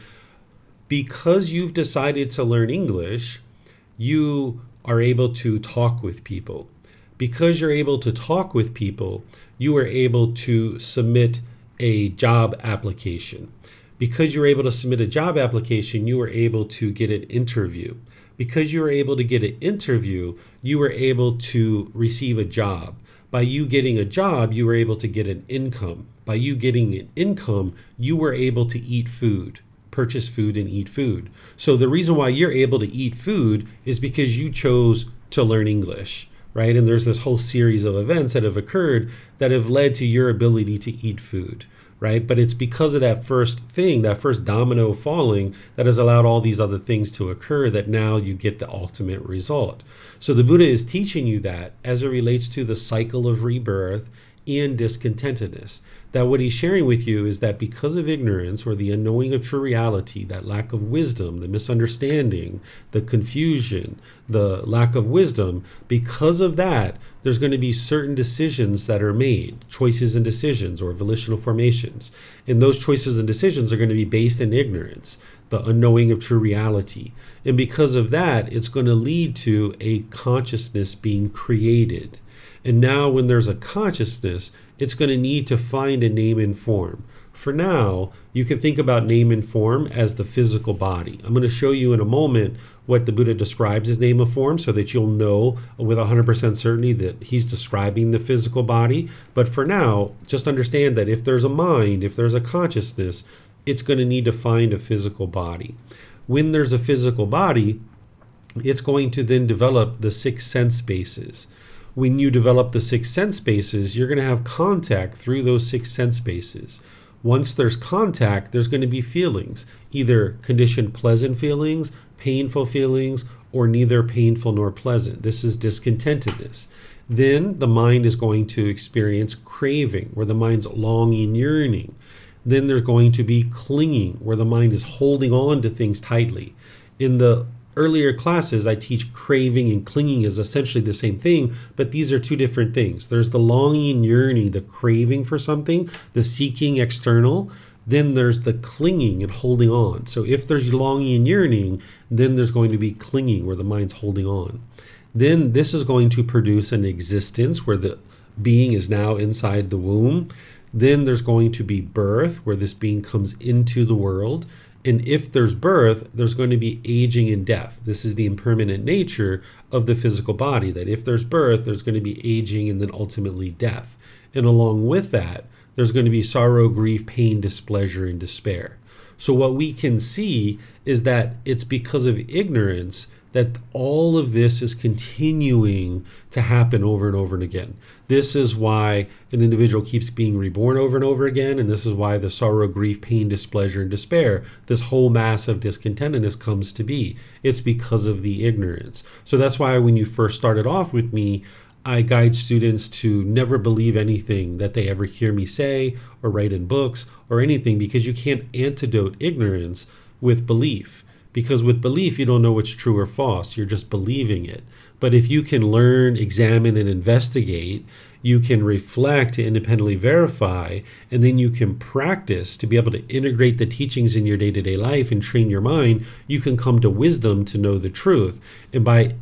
because you've decided to learn English, you are able to talk with people. Because you're able to talk with people, you are able to submit a job application. Because you're able to submit a job application, you are able to get an interview. Because you were able to get an interview, you were able to receive a job. By you getting a job, you were able to get an income. By you getting an income, you were able to eat food. purchase food and eat food. So the reason why you're able to eat food is because you chose to learn English, right? And there's this whole series of events that have occurred that have led to your ability to eat food, right? But it's because of that first thing, that first domino falling, that has allowed all these other things to occur, that now you get the ultimate result. So the Buddha is teaching you that as it relates to the cycle of rebirth and discontentedness, that what he's sharing with you is that because of ignorance, or the unknowing of true reality, that lack of wisdom, the misunderstanding, the confusion, the lack of wisdom, because of that, there's going to be certain decisions that are made, choices and decisions, or volitional formations. And those choices and decisions are going to be based in ignorance, the unknowing of true reality. And because of that, it's going to lead to a consciousness being created. And now when there's a consciousness, it's going to need to find a name and form. For now, you can think about name and form as the physical body. I'm going to show you in a moment what the Buddha describes as name and form, so that you'll know with 100% certainty that he's describing the physical body. But for now, just understand that if there's a mind, if there's a consciousness, it's going to need to find a physical body. When there's a physical body, it's going to then develop the 6 sense spaces. When you develop the 6 sense spaces, you're going to have contact through those 6 sense spaces. Once there's contact, there's going to be feelings, either conditioned pleasant feelings, painful feelings, or neither painful nor pleasant. This is discontentedness. Then the mind is going to experience craving, where the mind's longing, yearning. Then there's going to be clinging, where the mind is holding on to things tightly. In the earlier classes, I teach craving and clinging is essentially the same thing, but these are two different things. There's the longing, yearning, the craving for something, the seeking external. Then there's the clinging and holding on. So if there's longing and yearning, then there's going to be clinging, where the mind's holding on. Then this is going to produce an existence where the being is now inside the womb. Then there's going to be birth, where this being comes into the world. And if there's birth, there's going to be aging and death. This is the impermanent nature of the physical body, that if there's birth, there's going to be aging and then ultimately death. And along with that, there's going to be sorrow, grief, pain, displeasure, and despair. So what we can see is that it's because of ignorance that all of this is continuing to happen over and over and again. This is why an individual keeps being reborn over and over again, and this is why the sorrow, grief, pain, displeasure, and despair, this whole mass of discontentedness comes to be. It's because of the ignorance. So that's why when you first started off with me, I guide students to never believe anything that they ever hear me say or write in books or anything, because you can't antidote ignorance with belief. Because with belief, you don't know what's true or false. You're just believing it. But if you can learn, examine, and investigate, you can reflect to independently verify, and then you can practice to be able to integrate the teachings in your day-to-day life and train your mind. You can come to wisdom to know the truth. And by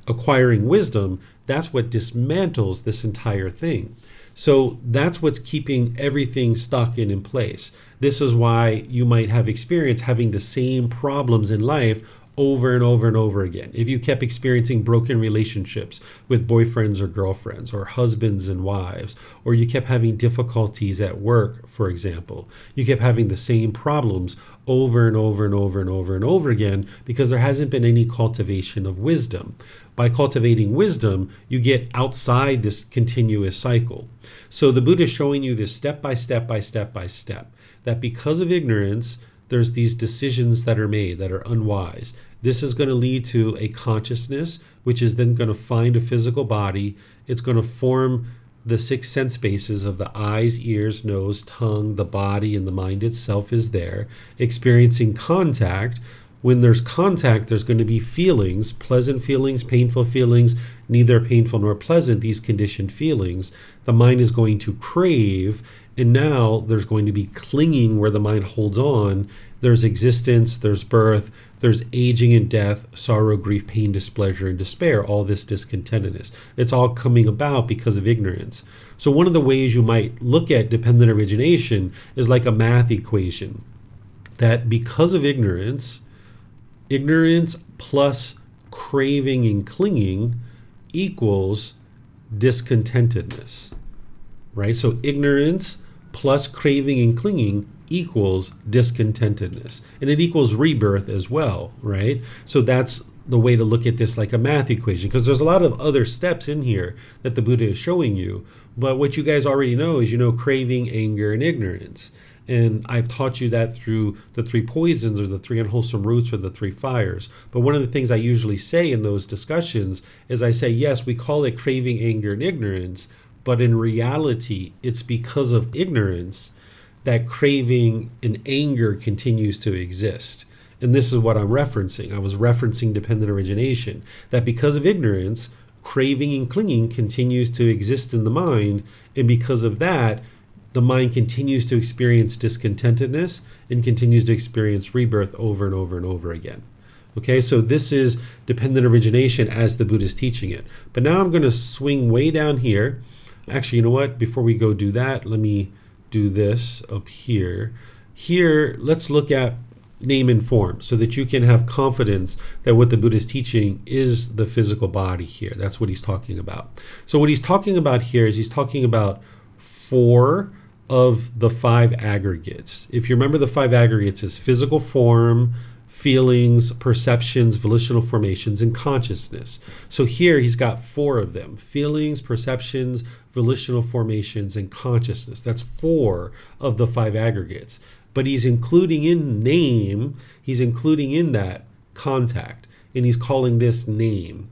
acquiring wisdom, that's what dismantles this entire thing. So that's what's keeping everything stuck and in place. This is why you might have experience having the same problems in life over and over and over again. If you kept experiencing broken relationships with boyfriends or girlfriends, or husbands and wives, or you kept having difficulties at work, for example, you kept having the same problems over and over and over and over and over again, because there hasn't been any cultivation of wisdom. By cultivating wisdom, you get outside this continuous cycle. So the Buddha is showing you this step by step by step by step, that because of ignorance, there's these decisions that are made that are unwise. This is going to lead to a consciousness, which is then going to find a physical body. It's going to form the 6 sense spaces of the eyes, ears, nose, tongue, the body, and the mind itself is there, experiencing contact. When there's contact, there's going to be feelings, pleasant feelings, painful feelings, neither painful nor pleasant, these conditioned feelings. The mind is going to crave, and now there's going to be clinging, where the mind holds on. There's existence, there's birth, there's aging and death, sorrow, grief, pain, displeasure, and despair, all this discontentedness. It's all coming about because of ignorance. So one of the ways you might look at dependent origination is like a math equation, that because of ignorance plus craving and clinging equals discontentedness, right? So ignorance plus craving and clinging equals discontentedness, and it equals rebirth as well, right? So that's the way to look at this, like a math equation, because there's a lot of other steps in here that the Buddha is showing you. But what you guys already know is, craving, anger, and ignorance. And I've taught you that through the 3 poisons, or the 3 unwholesome roots, or the 3 fires. But one of the things I usually say in those discussions is I say, yes, we call it craving, anger, and ignorance, but in reality, it's because of ignorance that craving and anger continues to exist. And this is what I'm referencing. I was referencing dependent origination, that because of ignorance, craving and clinging continues to exist in the mind. And because of that, the mind continues to experience discontentedness and continues to experience rebirth over and over and over again. Okay, so this is dependent origination as the Buddha is teaching it. But now I'm going to swing way down here. Actually, you know what? Before we go do that, let me do this up here. Here, let's look at name and form, so that you can have confidence that what the Buddha is teaching is the physical body here. That's what he's talking about. So what he's talking about here is he's talking about 4 of the 5 aggregates. If you remember, the 5 aggregates is physical form, feelings, perceptions, volitional formations, and consciousness. So here he's got 4 of them: feelings, perceptions, volitional formations, and consciousness. That's 4 of the 5 aggregates. But he's including in name, he's including in that contact, and he's calling this name.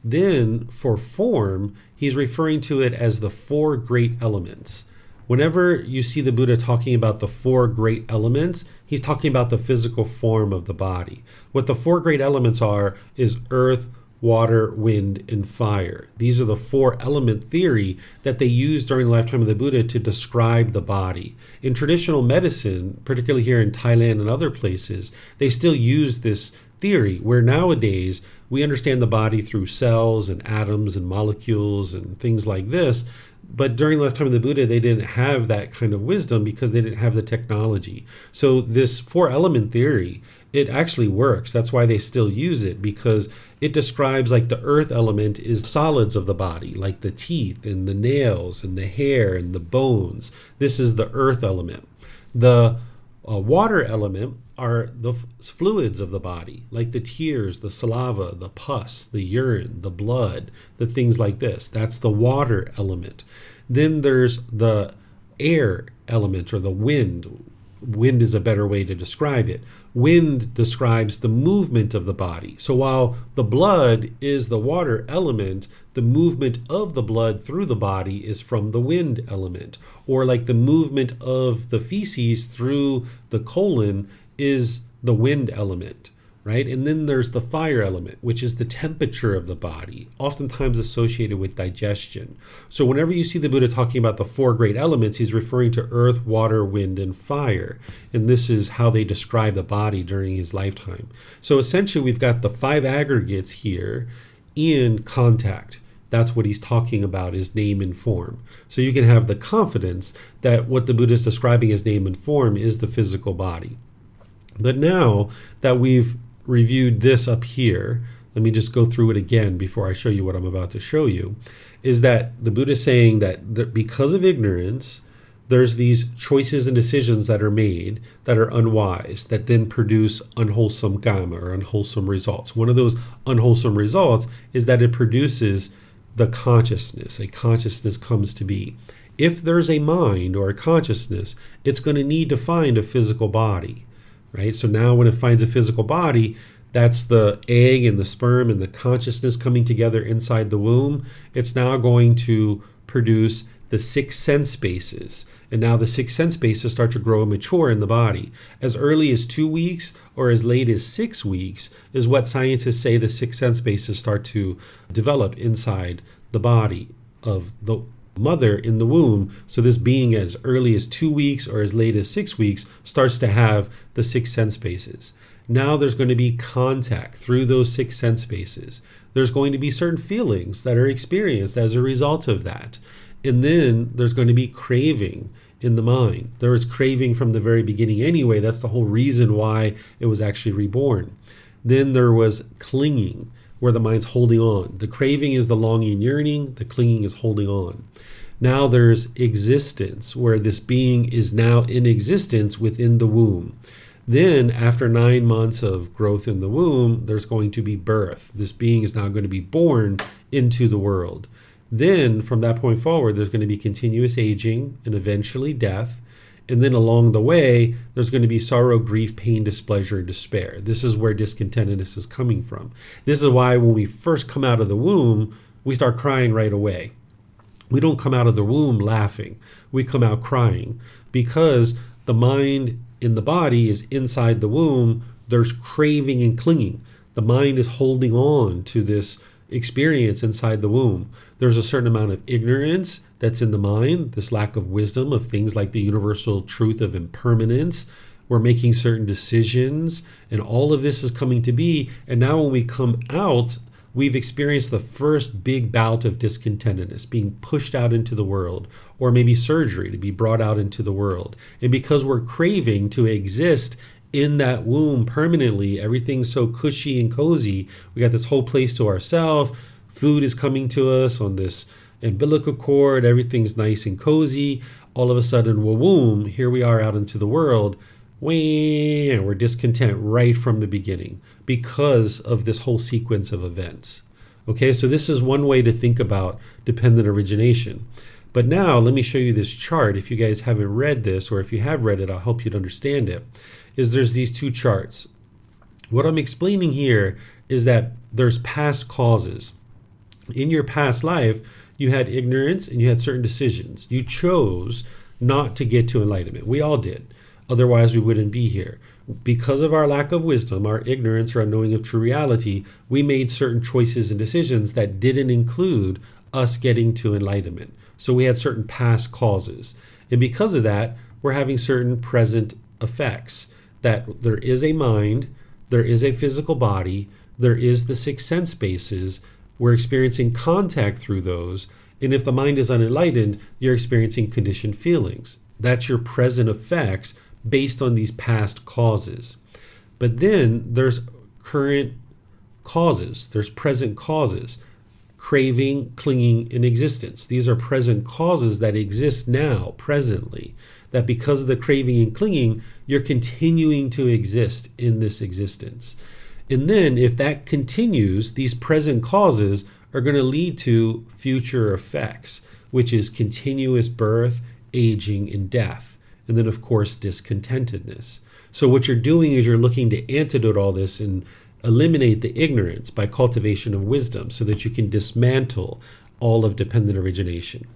Then for form, he's referring to it as the 4 great elements. Whenever you see the Buddha talking about the 4 great elements, he's talking about the physical form of the body. What the 4 great elements are is earth, water, wind, and fire. These are the 4 element theory that they used during the lifetime of the Buddha to describe the body. In traditional medicine, particularly here in Thailand and other places, they still use this theory, where nowadays we understand the body through cells and atoms and molecules and things like this. But during the lifetime of the Buddha, they didn't have that kind of wisdom because they didn't have the technology. So this 4 element theory, it actually works. That's why they still use it, because it describes, like, the earth element is solids of the body, like the teeth and the nails and the hair and the bones. This is the earth element. The water element are the fluids of the body, like the tears, the saliva, the pus, the urine, the blood, the things like this. That's the water element. Then there's the air element, or the wind. Wind is a better way to describe it. Wind describes the movement of the body. So while the blood is the water element, the movement of the blood through the body is from the wind element. Or like the movement of the feces through the colon is the wind element, right? And then there's the fire element, which is the temperature of the body, oftentimes associated with digestion. So whenever you see the Buddha talking about the 4 great elements, he's referring to earth, water, wind, and fire. And this is how they describe the body during his lifetime. So essentially, we've got the 5 aggregates here in contact. That's what he's talking about, is name and form. So you can have the confidence that what the Buddha is describing as name and form is the physical body. But now that we've reviewed this up here, let me just go through it again before I show you what I'm about to show you, is that the Buddha is saying that because of ignorance, there's these choices and decisions that are made that are unwise, that then produce unwholesome karma, or unwholesome results. One of those unwholesome results is that it produces the consciousness. A consciousness comes to be. If there's a mind or a consciousness, it's going to need to find a physical body. Right? So now when it finds a physical body, that's the egg and the sperm and the consciousness coming together inside the womb. It's now going to produce the 6 sense spaces. And now the 6 sense spaces start to grow and mature in the body. As early as 2 weeks or as late as 6 weeks is what scientists say the 6 sense spaces start to develop inside the body of the mother in the womb. So this being as early as 2 weeks or as late as 6 weeks starts to have the 6 sense spaces. Now there's going to be contact through those 6 sense spaces. There's going to be certain feelings that are experienced as a result of that. And then there's going to be craving in the mind. There was craving from the very beginning anyway. That's the whole reason why it was actually reborn. Then there was clinging, where the mind's holding on. The craving is the longing and yearning. The clinging is holding on. Now there's existence, where this being is now in existence within the womb. Then, after 9 months of growth in the womb, there's going to be birth. This being is now going to be born into the world. Then, from that point forward, there's going to be continuous aging and eventually death. And then along the way, there's going to be sorrow, grief, pain, displeasure, and despair. This is where discontentedness is coming from. This is why when we first come out of the womb, we start crying right away. We don't come out of the womb laughing. We come out crying because the mind in the body is inside the womb. There's craving and clinging. The mind is holding on to this experience inside the womb. There's a certain amount of ignorance that's in the mind, this lack of wisdom of things like the universal truth of impermanence. We're making certain decisions, and all of this is coming to be. And now when we come out, we've experienced the first big bout of discontentedness, being pushed out into the world, or maybe surgery to be brought out into the world. And because we're craving to exist in that womb permanently, everything's so cushy and cozy. We got this whole place to ourselves. Food is coming to us on this umbilical cord. Everything's nice and cozy. All of a sudden, womb, here we are out into the world. We're discontent right from the beginning because of this whole sequence of events. Okay, so this is one way to think about dependent origination. But now let me show you this chart. If you guys haven't read this, or if you have read it, I'll help you to understand it. There's these two charts. What I'm explaining here is that there's past causes. In your past life, you had ignorance and you had certain decisions. You chose not to get to enlightenment. We all did. Otherwise, we wouldn't be here. Because of our lack of wisdom, our ignorance or unknowing of true reality, we made certain choices and decisions that didn't include us getting to enlightenment. So we had certain past causes. And because of that, we're having certain present effects. That there is a mind, there is a physical body, there is the six sense bases. We're experiencing contact through those. And if the mind is unenlightened, you're experiencing conditioned feelings. That's your present effects based on these past causes. But then there's current causes, there's present causes, craving, clinging, and existence. These are present causes that exist now, presently, that because of the craving and clinging, you're continuing to exist in this existence. And then if that continues, these present causes are going to lead to future effects, which is continuous birth, aging, and death. And then, of course, discontentedness. So what you're doing is you're looking to antidote all this and eliminate the ignorance by cultivation of wisdom so that you can dismantle all of dependent origination.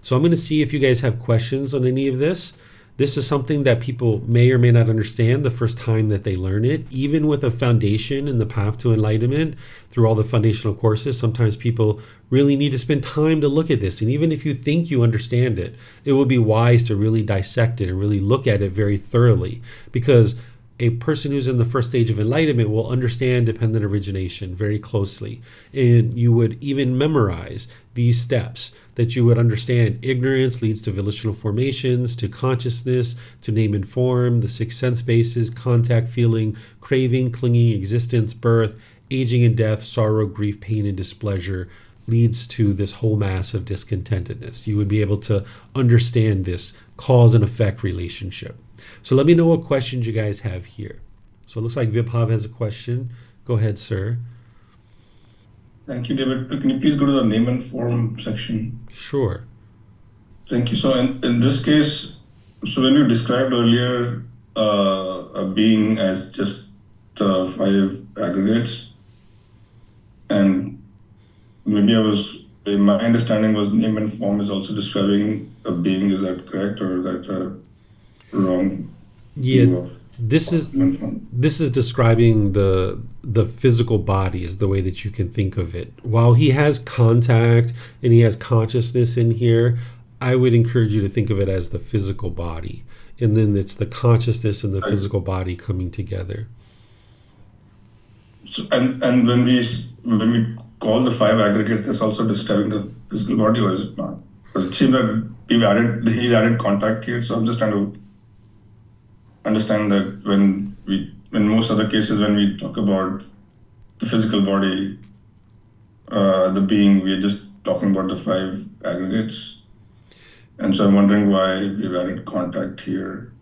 So I'm going to see if you guys have questions on any of this. This is something that people may or may not understand the first time that they learn it. Even with a foundation in the path to enlightenment through all the foundational courses, sometimes people really need to spend time to look at this. And even if you think you understand it, it would be wise to really dissect it and really look at it very thoroughly, because a person who's in the first stage of enlightenment will understand dependent origination very closely. And you would even memorize these steps, that you would understand ignorance leads to volitional formations, to consciousness, to name and form, the six sense bases, contact, feeling, craving, clinging, existence, birth, aging and death, sorrow, grief, pain, and displeasure leads to this whole mass of discontentedness. You would be able to understand this cause and effect relationship. So let me know what questions you guys have here. So it looks like Vibhav has a question. Go ahead, sir. Thank you, David. Can you please go to the name and form section? Sure. Thank you. So in this case, so when you described earlier a being as just the five aggregates, and maybe my understanding was name and form is also describing a being. Is that correct, or is that wrong? Yeah, this is describing the physical body is the way that you can think of it. While he has contact and he has consciousness in here, I would encourage you to think of it as the physical body, and then it's the consciousness and the physical body coming together. So, and when we call the five aggregates, that's also describing the physical body, or is it not? Because it seems that he's added contact here, so I'm just trying to understand that when most other cases, when we talk about the physical body, the being, we're just talking about the five aggregates. And so I'm wondering why we've added contact here.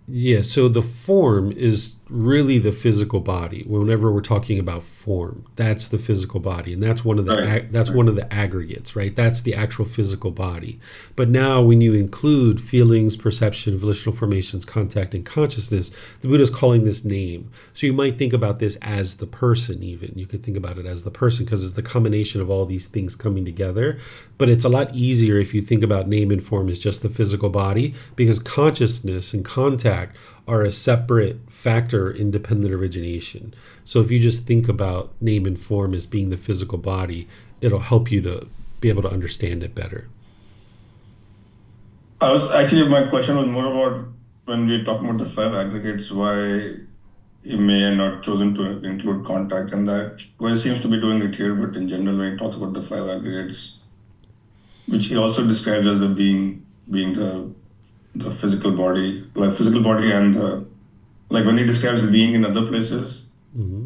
Yeah, so the form is really the physical body. Whenever we're talking about form, that's the physical body, and that's one of the Right. that's one of the aggregates, right? That's the actual physical body. But now, when you include feelings, perception, volitional formations, contact, and consciousness, the Buddha is calling this name. So you might think about this as the person. Even you could think about it as the person because it's the combination of all these things coming together. But it's a lot easier if you think about name and form as just the physical body, because consciousness and contact are a separate factor in dependent origination. So if you just think about name and form as being the physical body, it'll help you to be able to understand it better. My question was more about when we're talking about the five aggregates, why he may have not chosen to include contact in that. Well, he seems to be doing it here, but in general, when he talks about the five aggregates, which he also describes as the being the physical body, like physical body and like when he describes being in other places, Mm-hmm.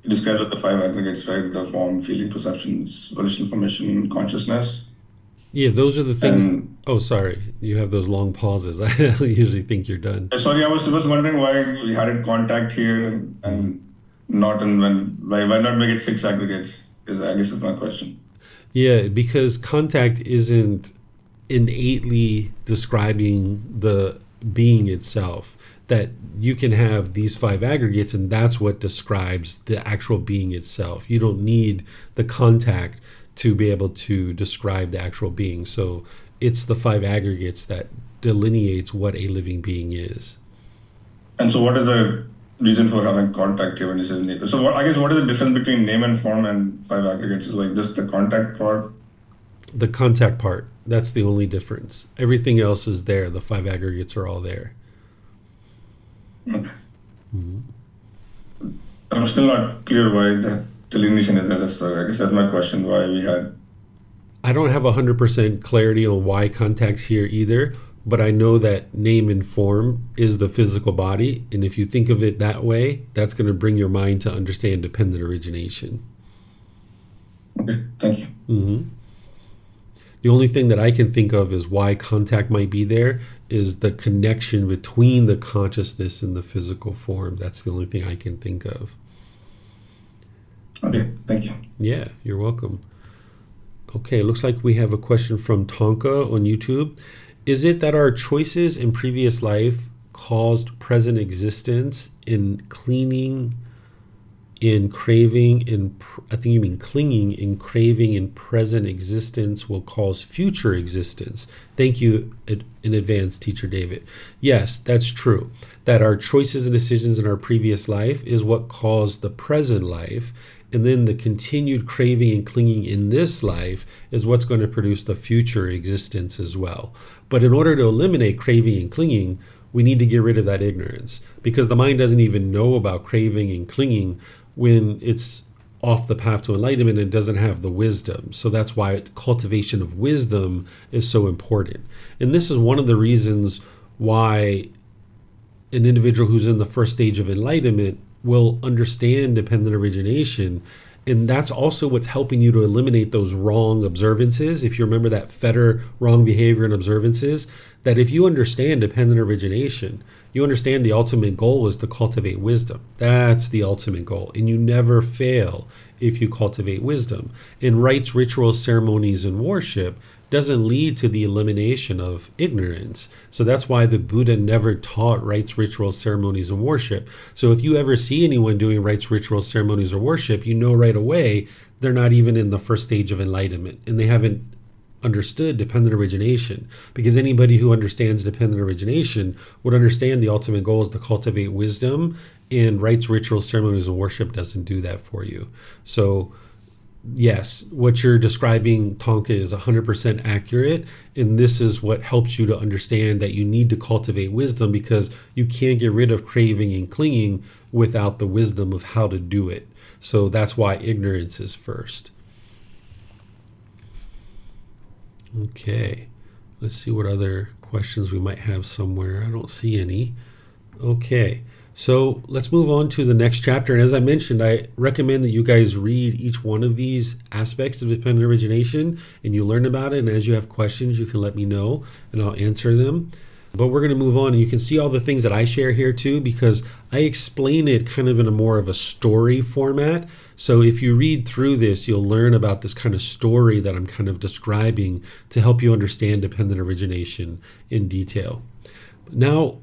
he describes the five aggregates, right? The form, feeling, perceptions, volitional formation, consciousness. Yeah, those are the things. And Oh, sorry, you have those long pauses. I usually think you're done. sorry, I was just wondering why we had it contact here and not in why not make it six aggregates? Is I guess is my question. Yeah, because contact isn't innately describing the being itself. That you can have these five aggregates, and that's what describes the actual being itself. You don't need the contact to be able to describe the actual being. So it's the five aggregates that delineates what a living being is. And so, what is the reason for having contact here when he says name? So, I guess what is the difference between name and form and five aggregates? Is like just the contact part. The contact part, that's the only difference. Everything else is there. The five aggregates are all there. Okay. I'm still not clear why the delineation is there. So I guess that's my question. Why we had. I don't have 100% clarity on why contact's here either, but I know that name and form is the physical body. And if you think of it that way, that's going to bring your mind to understand dependent origination. Okay, thank you. Mm-hmm. The only thing that I can think of is why contact might be there is the connection between the consciousness and the physical form. That's the only thing I can think of. Okay, thank you. Yeah, you're welcome. Okay, looks like we have a question from Tonka on YouTube. Is it that our choices in previous life caused present existence in clinging, I think you mean clinging, in craving, in present existence will cause future existence? Thank you in advance, Teacher David. Yes, that's true. That our choices and decisions in our previous life is what caused the present life. And then the continued craving and clinging in this life is what's going to produce the future existence as well. But in order to eliminate craving and clinging, we need to get rid of that ignorance, because the mind doesn't even know about craving and clinging when it's off the path to enlightenment and doesn't have the wisdom. So that's why cultivation of wisdom is so important. And this is one of the reasons why an individual who's in the first stage of enlightenment will understand dependent origination. And that's also what's helping you to eliminate those wrong observances. If you remember that fetter, wrong behavior and observances, that if you understand dependent origination, you understand the ultimate goal is to cultivate wisdom. That's the ultimate goal. And you never fail if you cultivate wisdom. And rites, rituals, ceremonies, and worship doesn't lead to the elimination of ignorance. So that's why the Buddha never taught rites, rituals, ceremonies, and worship. So if you ever see anyone doing rites, rituals, ceremonies, or worship, you know right away they're not even in the first stage of enlightenment, and they haven't understood dependent origination. Because anybody who understands dependent origination would understand the ultimate goal is to cultivate wisdom, and rites, rituals, ceremonies, and worship doesn't do that for you. So yes, what you're describing, Tonka, is 100% accurate. And this is what helps you to understand that you need to cultivate wisdom, because you can't get rid of craving and clinging without the wisdom of how to do it. So that's why ignorance is first. Okay, let's see what other questions we might have somewhere. I don't see any. Okay, So let's move on to the next chapter. And as I mentioned, I recommend that you guys read each one of these aspects of dependent origination and you learn about it. And as you have questions, you can let me know and I'll answer them. But we're going to move on, and you can see all the things that I share here too, because I explain it kind of in a more of a story format. So if you read through this, you'll learn about this kind of story that I'm kind of describing to help you understand dependent origination in detail. Now,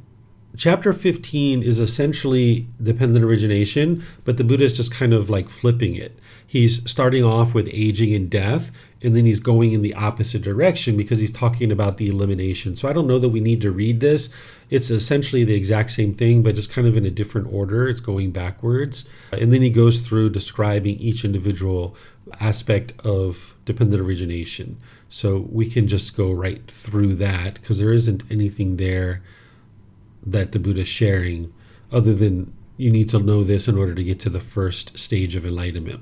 chapter 15 is essentially dependent origination, but the Buddha is just kind of like flipping it. He's starting off with aging and death, and then he's going in the opposite direction because he's talking about the elimination. So I don't know that we need to read this. It's essentially the exact same thing, but just kind of in a different order. It's going backwards. And then he goes through describing each individual aspect of dependent origination. So we can just go right through that because there isn't anything there that the Buddha is sharing other than you need to know this in order to get to the first stage of enlightenment.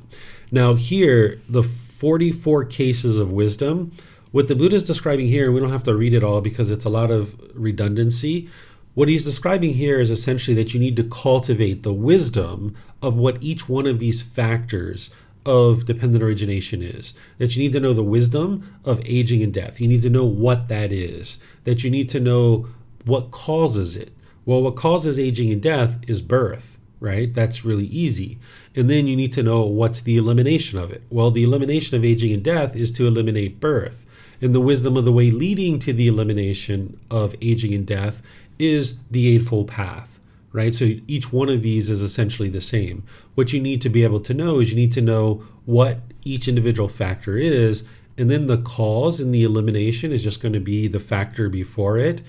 Now here, the 44 cases of wisdom, what the Buddha is describing here, we don't have to read it all because it's a lot of redundancy. What he's describing here is essentially that you need to cultivate the wisdom of what each one of these factors of dependent origination is. That you need to know the wisdom of aging and death. You need to know what that is. That you need to know what causes it. Well, what causes aging and death is birth, right? That's really easy. And then you need to know what's the elimination of it. Well, the elimination of aging and death is to eliminate birth. And the wisdom of the way leading to the elimination of aging and death is the Eightfold Path, right? So each one of these is essentially the same. What you need to be able to know is you need to know what each individual factor is, and then the cause and the elimination is just going to be the factor before it.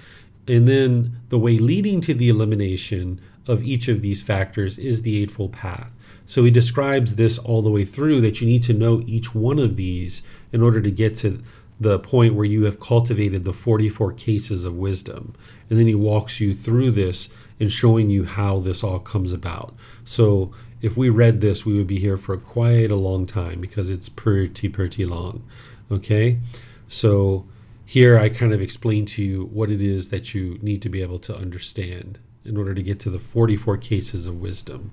And then the way leading to the elimination of each of these factors is the Eightfold Path. So he describes this all the way through, that you need to know each one of these in order to get to the point where you have cultivated the 44 cases of wisdom. And then he walks you through this and showing you how this all comes about. So if we read this, we would be here for quite a long time because it's pretty long. Okay? So here I kind of explain to you what it is that you need to be able to understand in order to get to the 44 cases of wisdom.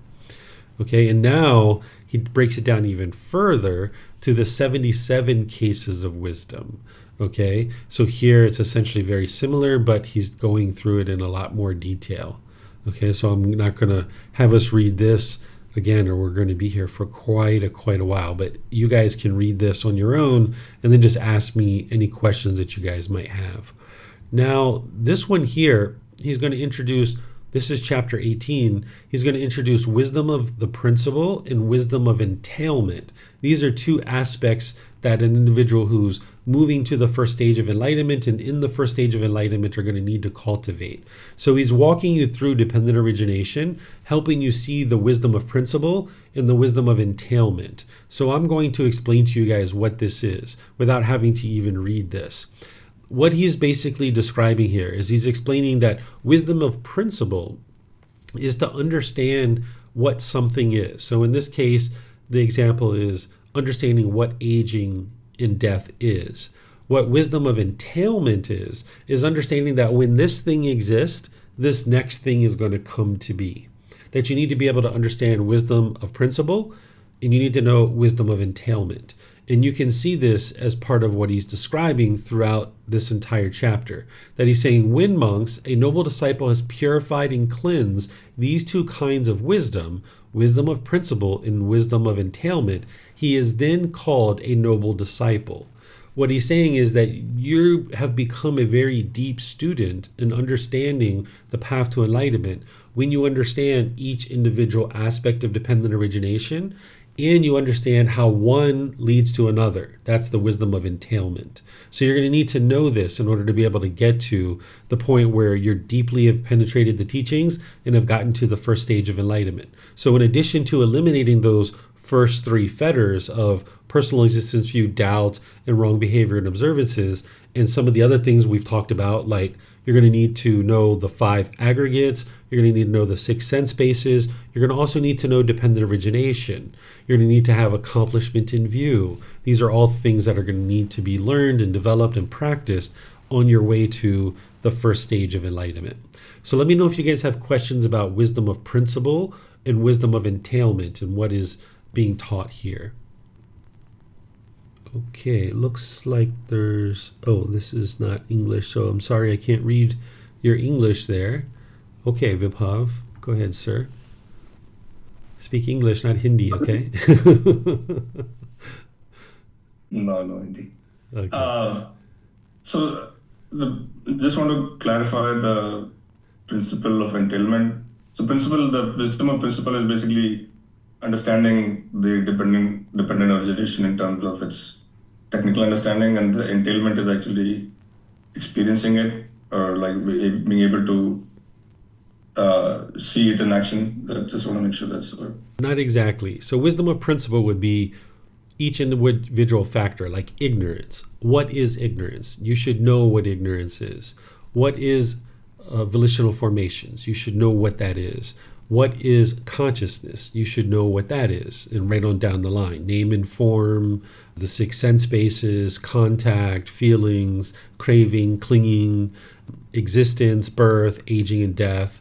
Okay, and now he breaks it down even further to the 77 cases of wisdom. Okay, so here it's essentially very similar, but he's going through it in a lot more detail. Okay, so I'm not going to have us read this again, or we're going to be here for quite a while, but you guys can read this on your own and then just ask me any questions that you guys might have. Now, this one here, he's going to introduce, this is chapter 18, he's going to introduce wisdom of the principle and wisdom of entailment. These are two aspects that an individual who's moving to the first stage of enlightenment and in the first stage of enlightenment are going to need to cultivate. So he's walking you through dependent origination, helping you see the wisdom of principle and the wisdom of entailment. So I'm going to explain to you guys what this is without having to even read this. What he's basically describing here is he's explaining that wisdom of principle is to understand what something is. So in this case, the example is understanding what aging and death is. What wisdom of entailment is understanding that when this thing exists, this next thing is going to come to be. That you need to be able to understand wisdom of principle, and you need to know wisdom of entailment. And you can see this as part of what he's describing throughout this entire chapter. That he's saying, when monks, a noble disciple has purified and cleansed these two kinds of wisdom, wisdom of principle and wisdom of entailment, he is then called a noble disciple. What he's saying is that you have become a very deep student in understanding the path to enlightenment when you understand each individual aspect of dependent origination and you understand how one leads to another. That's the wisdom of entailment. So you're going to need to know this in order to be able to get to the point where you're deeply have penetrated the teachings and have gotten to the first stage of enlightenment. So in addition to eliminating those first three fetters of personal existence view, doubt, and wrong behavior and observances, and some of the other things we've talked about, like you're going to need to know the 5 aggregates, you're going to need to know the 6 sense bases, you're going to also need to know dependent origination, you're going to need to have accomplishment in view. These are all things that are going to need to be learned and developed and practiced on your way to the first stage of enlightenment. So let me know if you guys have questions about wisdom of principle and wisdom of entailment and what is being taught here. Okay, it looks like there's, oh, this is not English, so I'm sorry I can't read your English there. Okay, Vibhav, go ahead, sir. Speak English, not Hindi, okay? No, indeed. Okay. So just want to clarify the principle of entailment. So the wisdom of principle is basically understanding the dependent origination in terms of its technical understanding, and the entailment is actually experiencing it, or like being able to see it in action. I just want to make sure that's Not exactly. So wisdom of principle would be each individual factor, like ignorance. What is ignorance? You should know what ignorance is. What is volitional formations? You should know what that is. What is consciousness? You should know what that is, and right on down the line. Name and form, the six sense bases, contact, feelings, craving, clinging, existence, birth, aging and death,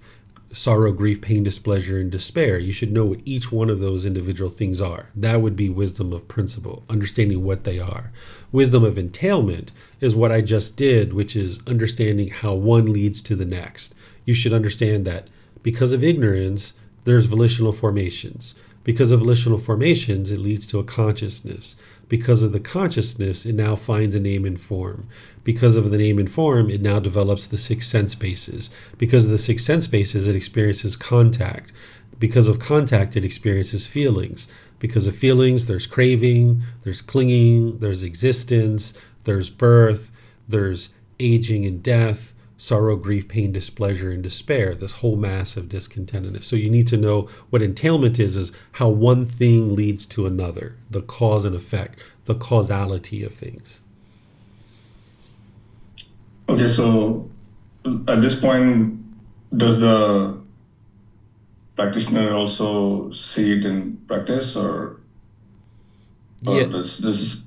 sorrow, grief, pain, displeasure, and despair. You should know what each one of those individual things are. That would be wisdom of principle, understanding what they are. Wisdom of entailment is what I just did, which is understanding how one leads to the next. You should understand that because of ignorance, there's volitional formations. Because of volitional formations, it leads to a consciousness. Because of the consciousness, it now finds a name and form. Because of the name and form, it now develops the six sense bases. Because of the six sense bases, it experiences contact. Because of contact, it experiences feelings. Because of feelings, there's craving, there's clinging, there's existence, there's birth, there's aging and death, sorrow, grief, pain, displeasure, and despair, this whole mass of discontentedness. So you need to know what entailment is how one thing leads to another, the cause and effect, the causality of things. Okay, so at this point, does the practitioner also see it in practice, or Yeah. this is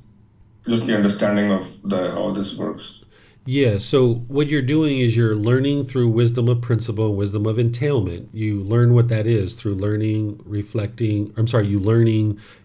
just the understanding of how this works? Yeah, so what you're doing is you're learning through wisdom of principle, wisdom of entailment. You learn what that is through learning,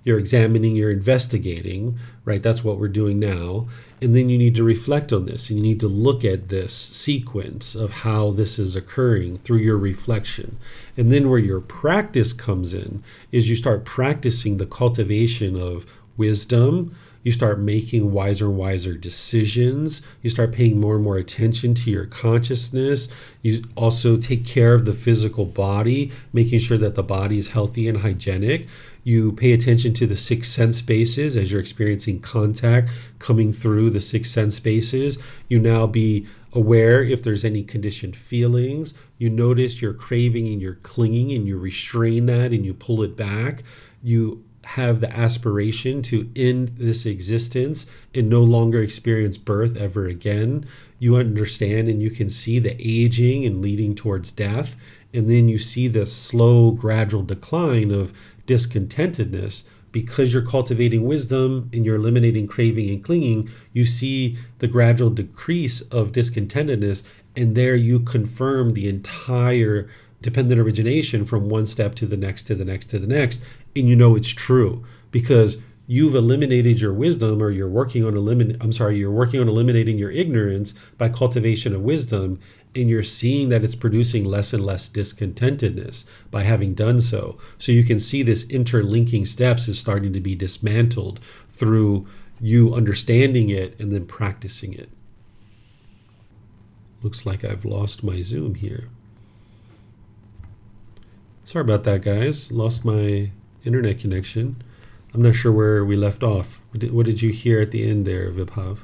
you're examining, you're investigating, right? That's what we're doing now. And then you need to reflect on this, and you need to look at this sequence of how this is occurring through your reflection. And then where your practice comes in is you start practicing the cultivation of wisdom. You start making wiser and wiser decisions. You start paying more and more attention to your consciousness. You also take care of the physical body, making sure that the body is healthy and hygienic. You pay attention to the six sense bases as you're experiencing contact coming through the six sense bases. You now be aware if there's any conditioned feelings. You notice your craving and your clinging, and you restrain that and you pull it back. You have the aspiration to end this existence and no longer experience birth ever again. You understand and you can see the aging and leading towards death. And then you see the slow, gradual decline of discontentedness. Because you're cultivating wisdom and you're eliminating craving and clinging, you see the gradual decrease of discontentedness. And there you confirm the entire dependent origination from one step to the next, to the next, to the next. And you know it's true because you've eliminated your wisdom, or you're working on eliminating your ignorance by cultivation of wisdom, and you're seeing that it's producing less and less discontentedness by having done so. So you can see this interlinking steps is starting to be dismantled through you understanding it and then practicing it. Looks like I've lost my Zoom here. Sorry about that, guys. Lost my internet connection. I'm not sure where we left off. What did you hear at the end there, Vibhav?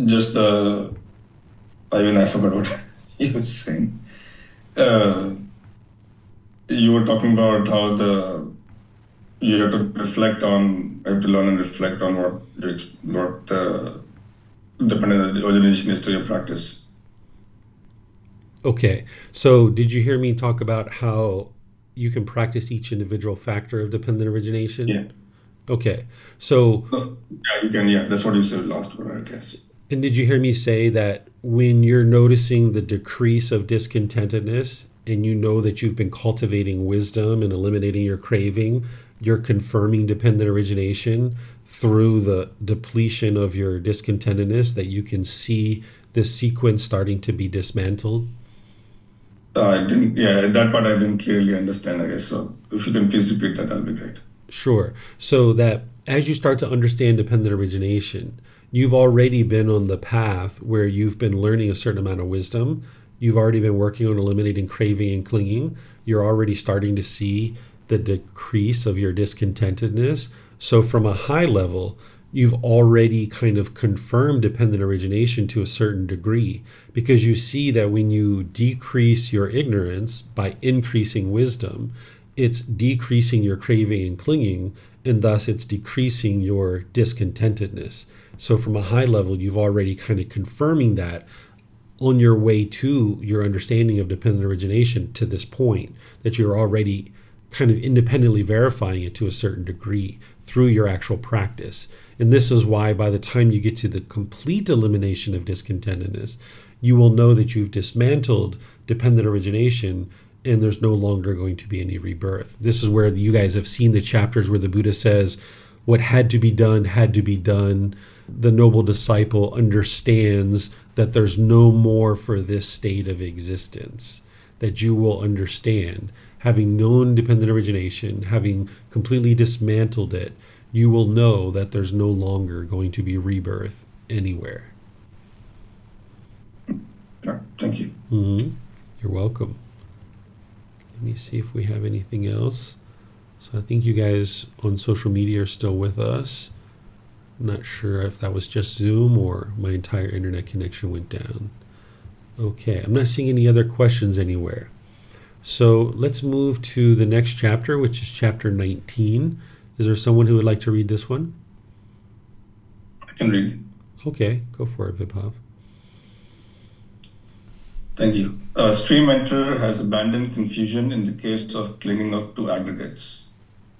Just I forgot what you were saying. You were talking about how you have to learn and reflect on what dependent origination is to your practice. Okay, so did you hear me talk about how you can practice each individual factor of dependent origination? Yeah. Okay, so Yeah, you can. Yeah, that's what you said last one, I guess. And did you hear me say that when you're noticing the decrease of discontentedness and you know that you've been cultivating wisdom and eliminating your craving, you're confirming dependent origination through the depletion of your discontentedness, that you can see this sequence starting to be dismantled? That part I didn't clearly understand, I guess. So if you can please repeat that, that'll be great. Sure. So that as you start to understand dependent origination, you've already been on the path where you've been learning a certain amount of wisdom. You've already been working on eliminating craving and clinging. You're already starting to see the decrease of your discontentedness. So from a high level, you've already kind of confirmed dependent origination to a certain degree, because you see that when you decrease your ignorance by increasing wisdom, it's decreasing your craving and clinging, and thus it's decreasing your discontentedness. So from a high level, you've already kind of confirming that on your way to your understanding of dependent origination to this point, that you're already kind of independently verifying it to a certain degree through your actual practice. And this is why by the time you get to the complete elimination of discontentedness, you will know that you've dismantled dependent origination and there's no longer going to be any rebirth. This is where you guys have seen the chapters where the Buddha says, what had to be done had to be done. The noble disciple understands that there's no more for this state of existence, that you will understand. Having known dependent origination, having completely dismantled it, you will know that there's no longer going to be rebirth anywhere. Thank you. You're welcome. Let me see if we have anything else. So I think you guys on social media are still with us. I'm not sure if that was just Zoom or my entire internet connection went down. Okay, I'm not seeing any other questions anywhere. So let's move to the next chapter, which is chapter 19. Is there someone who would like to read this one? I can read. Okay, go for it, Vibhav. Thank you. A stream enterer has abandoned confusion in the case of clinging up to aggregates.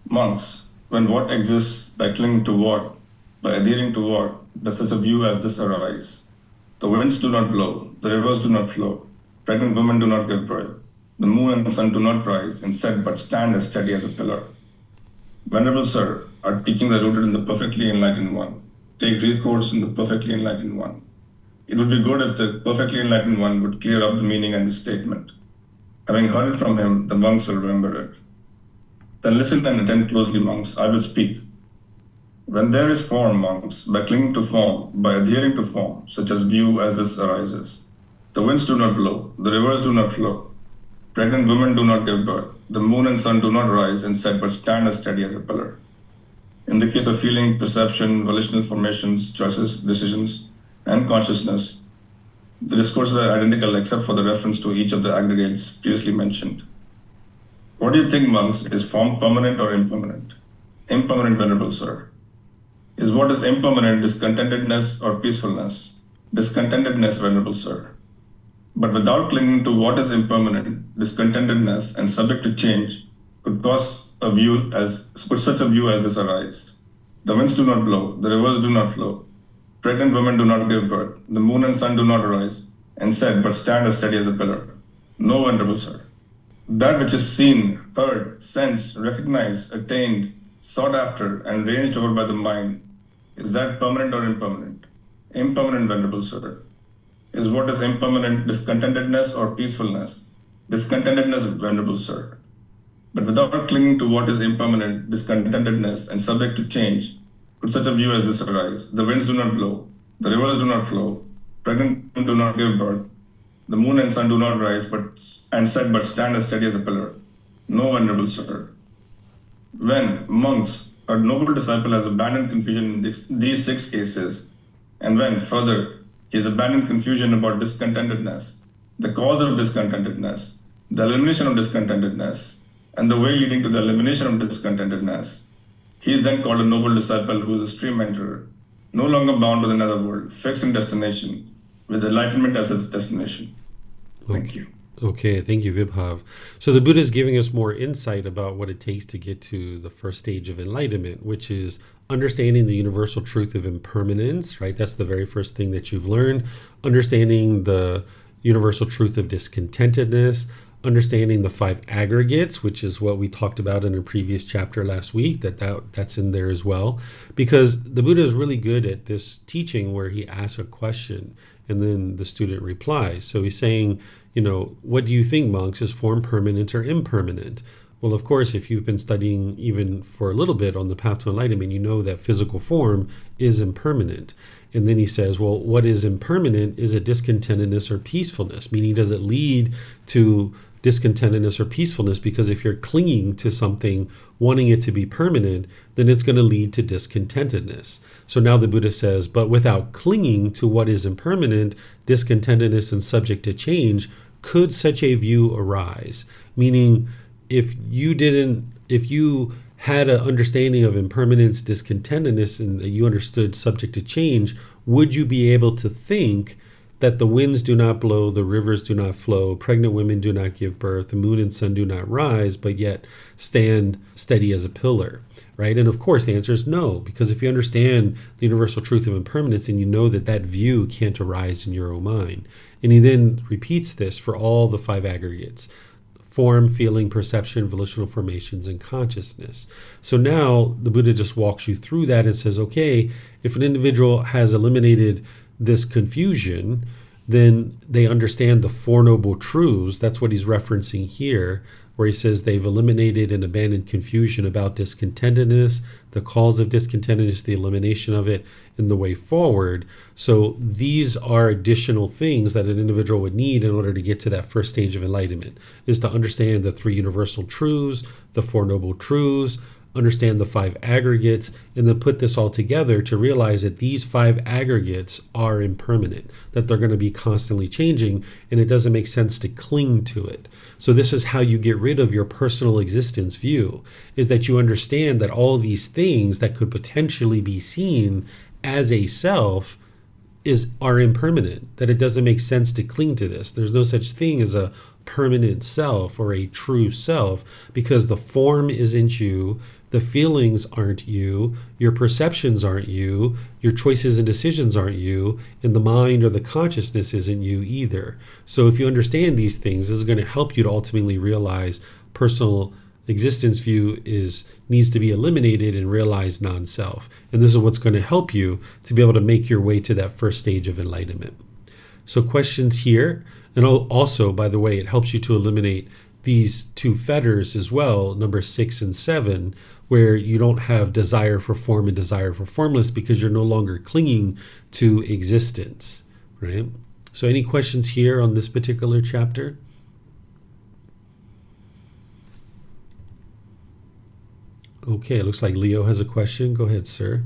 Monks, when what exists by clinging to what, by adhering to what, does such a view as this arise? The winds do not blow, the rivers do not flow, pregnant women do not give birth, the moon and the sun do not rise and set but stand as steady as a pillar. Venerable Sir, our teachings are rooted in the perfectly enlightened one. Take recourse in the perfectly enlightened one. It would be good if the perfectly enlightened one would clear up the meaning and the statement. Having heard it from him, the monks will remember it. Then listen and attend closely, monks. I will speak. When there is form, monks, by clinging to form, by adhering to form, such as view as this arises, the winds do not blow, the rivers do not flow, pregnant women do not give birth, the moon and sun do not rise and set but stand as steady as a pillar. In the case of feeling, perception, volitional formations, choices, decisions, and consciousness, the discourses are identical except for the reference to each of the aggregates previously mentioned. What do you think, monks? Is form permanent or impermanent? Impermanent, Venerable Sir. Is what is impermanent discontentedness or peacefulness? Discontentedness, Venerable Sir. But without clinging to what is impermanent, discontentedness and subject to change could such a view as this arise. The winds do not blow, the rivers do not flow, pregnant women do not give birth, the moon and sun do not rise and set but stand as steady as a pillar. No, Venerable Sir. That which is seen, heard, sensed, recognized, attained, sought after, and ranged over by the mind, is that permanent or impermanent? Impermanent, Venerable Sir. Is what is impermanent discontentedness or peacefulness? Discontentedness, Venerable Sir. But without clinging to what is impermanent, discontentedness, and subject to change, could such a view as this arise? The winds do not blow, the rivers do not flow, pregnant women do not give birth, the moon and sun do not rise and set but stand as steady as a pillar. No, Venerable Sir. When monks, a noble disciple has abandoned confusion in these 6 cases, and when, further, he has abandoned confusion about discontentedness, the cause of discontentedness, the elimination of discontentedness, and the way leading to the elimination of discontentedness, he is then called a noble disciple who is a stream enterer, no longer bound with another world, fixed in destination, with enlightenment as his destination. Thank you. Okay, thank you, Vibhav. So the Buddha is giving us more insight about what it takes to get to the first stage of enlightenment, which is understanding the universal truth of impermanence, right? That's the very first thing that you've learned. Understanding the universal truth of discontentedness, understanding the five aggregates, which is what we talked about in a previous chapter last week, that's in there as well. Because the Buddha is really good at this teaching where he asks a question and then the student replies. So he's saying, what do you think, monks? Is form permanent or impermanent? Well, of course, if you've been studying even for a little bit on the path to enlightenment, you know that physical form is impermanent. And then he says, well, what is impermanent? Is it discontentedness or peacefulness? Meaning, does it lead to discontentedness or peacefulness? Because if you're clinging to something, wanting it to be permanent, then it's going to lead to discontentedness. So now the Buddha says, but without clinging to what is impermanent, discontentedness and subject to change, could such a view arise? Meaning, if you had an understanding of impermanence, discontentedness, and that you understood subject to change, would you be able to think that the winds do not blow, the rivers do not flow, pregnant women do not give birth, the moon and sun do not rise, but yet stand steady as a pillar, right? And of course, the answer is no, because if you understand the universal truth of impermanence, and you know that that view can't arise in your own mind. And he then repeats this for all the five aggregates: form, feeling, perception, volitional formations, and consciousness. So now the Buddha just walks you through that and says, okay, if an individual has eliminated this confusion, then they understand the Four Noble Truths. That's what he's referencing here, where he says they've eliminated and abandoned confusion about discontentedness, the cause of discontentedness, the elimination of it, and the way forward. So these are additional things that an individual would need in order to get to that first stage of enlightenment, is to understand the three universal truths, the Four Noble Truths, understand the five aggregates, and then put this all together to realize that these five aggregates are impermanent, that they're going to be constantly changing, and it doesn't make sense to cling to it. So this is how you get rid of your personal existence view, is that you understand that all these things that could potentially be seen as a self are impermanent, that it doesn't make sense to cling to this. There's no such thing as a permanent self or a true self, because the form isn't you, the feelings aren't you, your perceptions aren't you, your choices and decisions aren't you, and the mind or the consciousness isn't you either. So if you understand these things, this is going to help you to ultimately realize personal existence view needs to be eliminated and realize non-self. And this is what's going to help you to be able to make your way to that first stage of enlightenment. So questions here. And also, by the way, it helps you to eliminate these two fetters as well, number 6 and 7, where you don't have desire for form and desire for formless, because you're no longer clinging to existence, right? So any questions here on this particular chapter? Okay, it looks like Leo has a question. Go ahead, sir.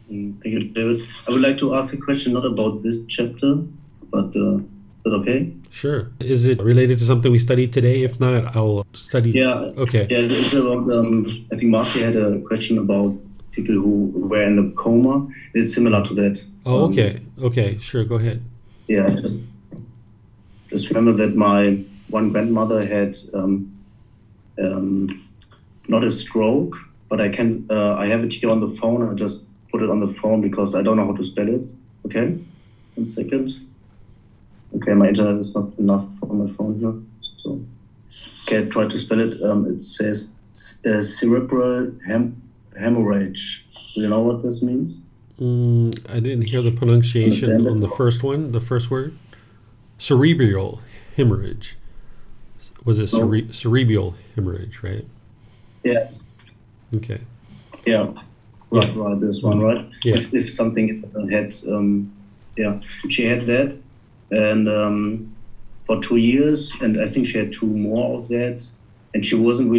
Thank you, David. I would like to ask a question not about this chapter, but is that okay? Sure. Is it related to something we studied today? If not, I'll study. Yeah. Okay. Yeah, it's about, I think Marcy had a question about people who were in the coma. It's similar to that. Oh, okay. Okay, sure. Go ahead. Yeah, I just remember that my one grandmother had not a stroke, but I have it here on the phone. I just put it on the phone because I don't know how to spell it. Okay, 1 second. Okay, my internet is not enough on my phone here. So, okay, I try to spell it. It says cerebral hemorrhage. Do you know what this means? I didn't hear the pronunciation on the first one, the first word. Cerebral hemorrhage. Was it cerebral hemorrhage, right? Yeah. Okay. Yeah. Right. This one, right? Yeah. If something had, she had that, and for 2 years, and I think she had 2 more of that, and she couldn't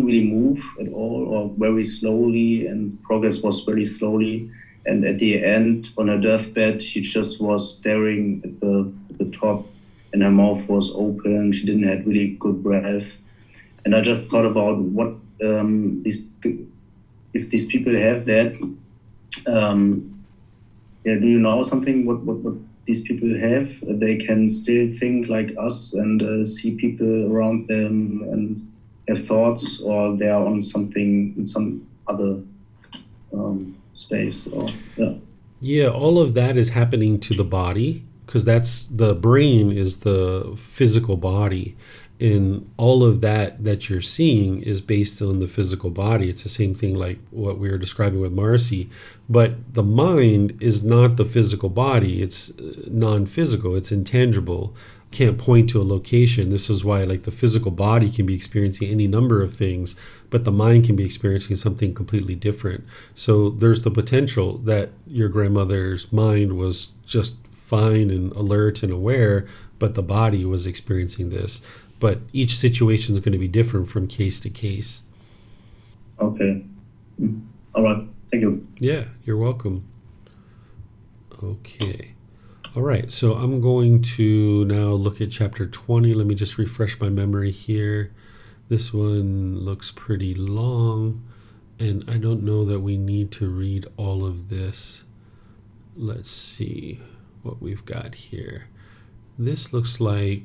really move at all, or very slowly, and progress was very slowly. And at the end, on her deathbed, she just was staring at the top, and her mouth was open. She didn't have really good breath. And I just thought about what if these people have that. Do you know something? What these people have, they can still think like us and see people around them and have thoughts, or they are on something in some other space. Or Yeah, all of that is happening to the body, because that's the brain is the physical body, and all of that you're seeing is based on the physical body. It's the same thing like what we were describing with Marcy, but the mind is not the physical body. It's non-physical, it's intangible, can't point to a location. This is why like the physical body can be experiencing any number of things, but the mind can be experiencing something completely different. So there's the potential that your grandmother's mind was just fine and alert and aware, but the body was experiencing this. But each situation is going to be different from case to case. Okay. All right. Thank you. Yeah, you're welcome. Okay. All right. So I'm going to now look at chapter 20. Let me just refresh my memory here. This one looks pretty long, and I don't know that we need to read all of this. Let's see what we've got here. This looks like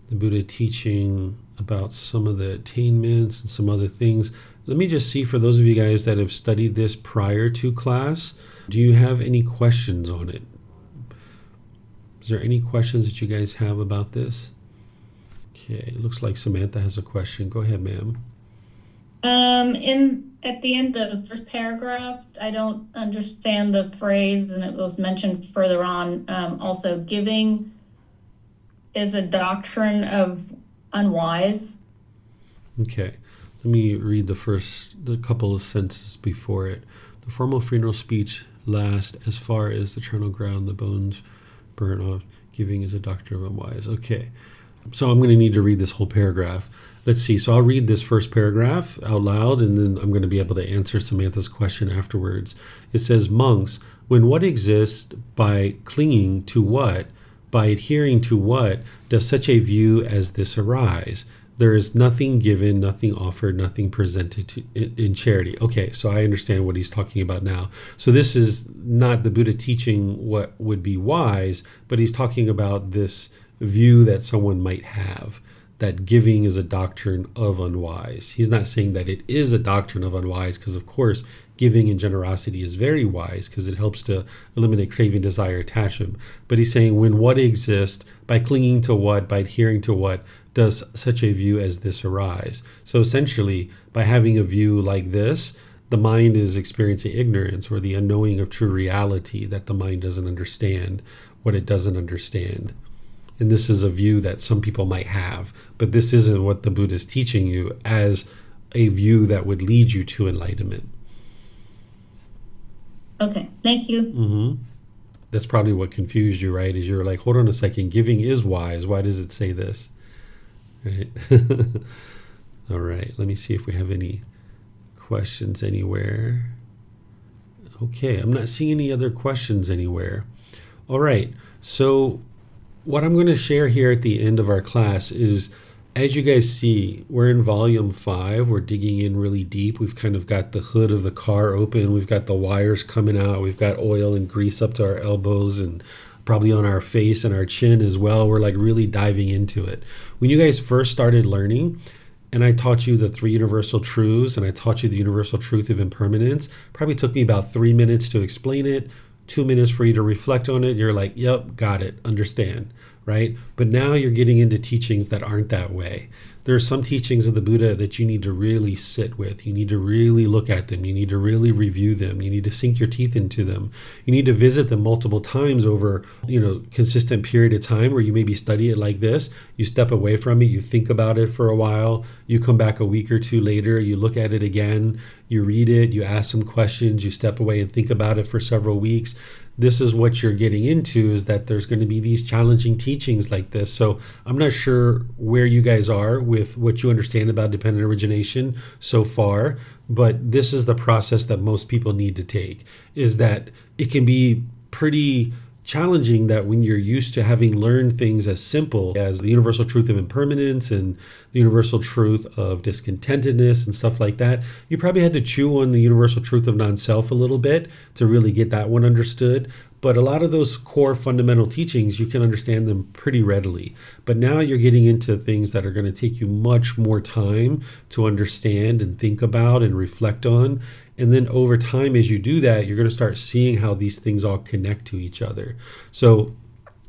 the Buddha teaching about some of the attainments and some other things. Let me just see, for those of you guys that have studied this prior to class, do you have any questions on it? Is there any questions that you guys have about this? Okay, it looks like Samantha has a question. Go ahead, ma'am. At the end of the first paragraph, I don't understand the phrase, and it was mentioned further on. Also, giving is a doctrine of unwise. Okay, let me read the couple of sentences before it. The formal funeral speech lasts as far as the charnel ground, the bones burn off. Giving is a doctrine of unwise. Okay, so I'm going to need to read this whole paragraph. Let's see. So I'll read this first paragraph out loud, and then I'm going to be able to answer Samantha's question afterwards. It says, monks, when what exists by clinging to what, by adhering to what, does such a view as this arise? There is nothing given, nothing offered, nothing presented in charity. Okay, so I understand what he's talking about now. So this is not the Buddha teaching what would be wise, but he's talking about this view that someone might have, that giving is a doctrine of unwise. He's not saying that it is a doctrine of unwise, because of course giving and generosity is very wise because it helps to eliminate craving, desire, attachment. But he's saying when what exists, by clinging to what, by adhering to what, does such a view as this arise? So essentially, by having a view like this, the mind is experiencing ignorance, or the unknowing of true reality, that the mind doesn't understand what it doesn't understand. And this is a view that some people might have, but this isn't what the Buddha is teaching you as a view that would lead you to enlightenment. Okay, thank you. Mm-hmm. That's probably what confused you, right? Is you're like, hold on a second, giving is wise. Why does it say this? Right? All right, let me see if we have any questions anywhere. Okay, I'm not seeing any other questions anywhere. All right, so what I'm going to share here at the end of our class is, as you guys see, we're in volume 5. We're digging in really deep. We've kind of got the hood of the car open. We've got the wires coming out. We've got oil and grease up to our elbows and probably on our face and our chin as well. We're like really diving into it. When you guys first started learning, and I taught you the 3 universal truths, and I taught you the universal truth of impermanence, probably took me about 3 minutes to explain it, 2 minutes for you to reflect on it. You're like, yep, got it, understand, right? But now you're getting into teachings that aren't that way. There are some teachings of the Buddha that you need to really sit with. You need to really look at them. You need to really review them. You need to sink your teeth into them. You need to visit them multiple times over, consistent period of time, where you maybe study it like this. You step away from it. You think about it for a while. You come back a week or 2 later. You look at it again. You read it. You ask some questions. You step away and think about it for several weeks. This is what you're getting into, is that there's going to be these challenging teachings like this. So I'm not sure where you guys are with what you understand about dependent origination so far, but this is the process that most people need to take, is that it can be pretty challenging that when you're used to having learned things as simple as the universal truth of impermanence and the universal truth of discontentedness and stuff like that, you probably had to chew on the universal truth of non-self a little bit to really get that one understood. But a lot of those core fundamental teachings, you can understand them pretty readily. But now you're getting into things that are going to take you much more time to understand and think about and reflect on. And then over time, as you do that, you're going to start seeing how these things all connect to each other. So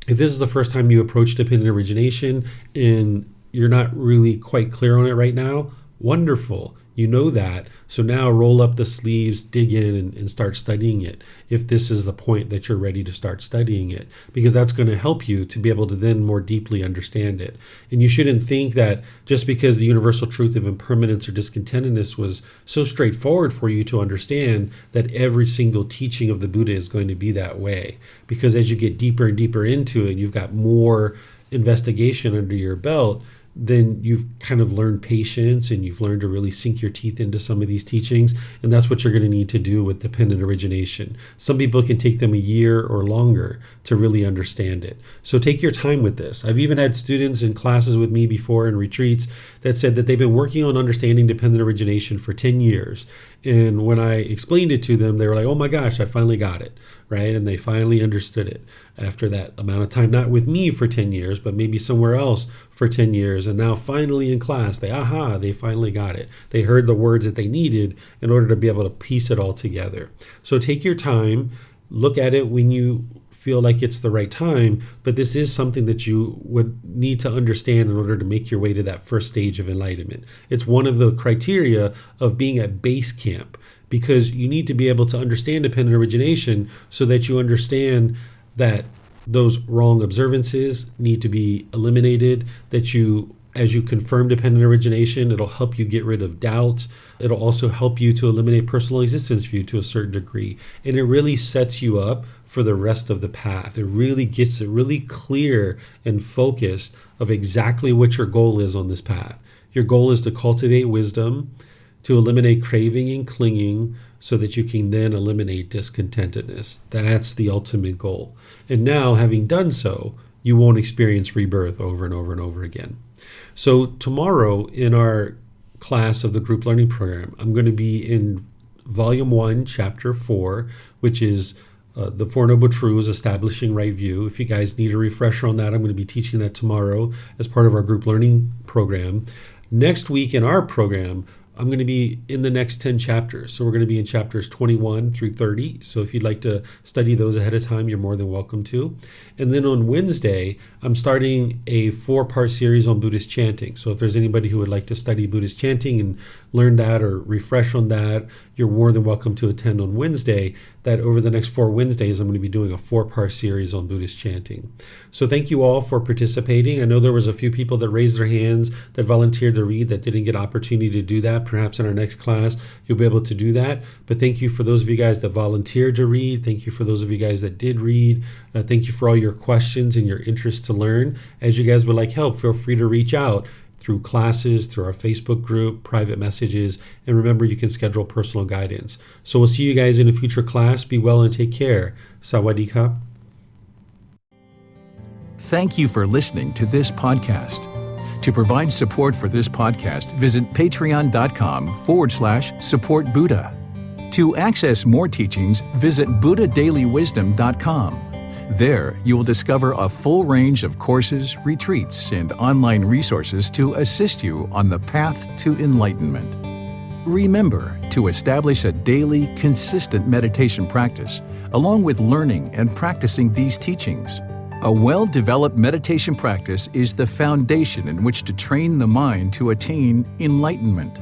if this is the first time you approach dependent origination and you're not really quite clear on it right now, wonderful. You know that. So now roll up the sleeves, dig in, and start studying it if this is the point that you're ready to start studying it, because that's going to help you to be able to then more deeply understand it. And you shouldn't think that just because the universal truth of impermanence or discontentedness was so straightforward for you to understand, that every single teaching of the Buddha is going to be that way. Because as you get deeper and deeper into it, you've got more investigation under your belt, then you've kind of learned patience and you've learned to really sink your teeth into some of these teachings. And that's what you're going to need to do with dependent origination. Some people can take them a year or longer to really understand it. So take your time with this. I've even had students in classes with me before in retreats that said that they've been working on understanding dependent origination for 10 years. And when I explained it to them, they were like, oh my gosh, I finally got it, right? And they finally understood it after that amount of time, not with me for 10 years, but maybe somewhere else for 10 years. And now finally in class, they finally got it. They heard the words that they needed in order to be able to piece it all together. So take your time, look at it when you feel like it's the right time, but this is something that you would need to understand in order to make your way to that first stage of enlightenment. It's one of the criteria of being at base camp, because you need to be able to understand dependent origination so that you understand that those wrong observances need to be eliminated, that you, as you confirm dependent origination, it'll help you get rid of doubt. It'll also help you to eliminate personal existence view to a certain degree. And it really sets you up for the rest of the path. It really gets it really clear and focused of exactly what your goal is on this path. Your goal is to cultivate wisdom, to eliminate craving and clinging, so that you can then eliminate discontentedness. That's the ultimate goal. And now, having done so, you won't experience rebirth over and over and over again. So tomorrow in our class of the group learning program, I'm going to be in Volume 1, Chapter 4, which is the Four Noble Truths, Establishing Right View. If you guys need a refresher on that, I'm going to be teaching that tomorrow as part of our group learning program. Next week in our program, I'm going to be in the next 10 chapters. So we're going to be in chapters 21 through 30. So if you'd like to study those ahead of time, you're more than welcome to. And then on Wednesday, I'm starting a 4-part series on Buddhist chanting. So if there's anybody who would like to study Buddhist chanting and learn that or refresh on that, you're more than welcome to attend on Wednesday. That over the next 4 Wednesdays, I'm going to be doing a 4-part series on Buddhist chanting. So thank you all for participating. I know there was a few people that raised their hands that volunteered to read that didn't get opportunity to do that. Perhaps in our next class, you'll be able to do that. But thank you for those of you guys that volunteered to read. Thank you for those of you guys that did read. Thank you for all your questions and your interest to learn. As you guys would like help, feel free to reach out through classes, through our Facebook group, private messages, and remember you can schedule personal guidance. So we'll see you guys in a future class. Be well and take care. Sawadee ka. Thank you for listening to this podcast. To provide support for this podcast, visit patreon.com/support Buddha. To access more teachings, visit buddhadailywisdom.com. There, you will discover a full range of courses, retreats, and online resources to assist you on the path to enlightenment. Remember to establish a daily, consistent meditation practice, along with learning and practicing these teachings. A well-developed meditation practice is the foundation in which to train the mind to attain enlightenment.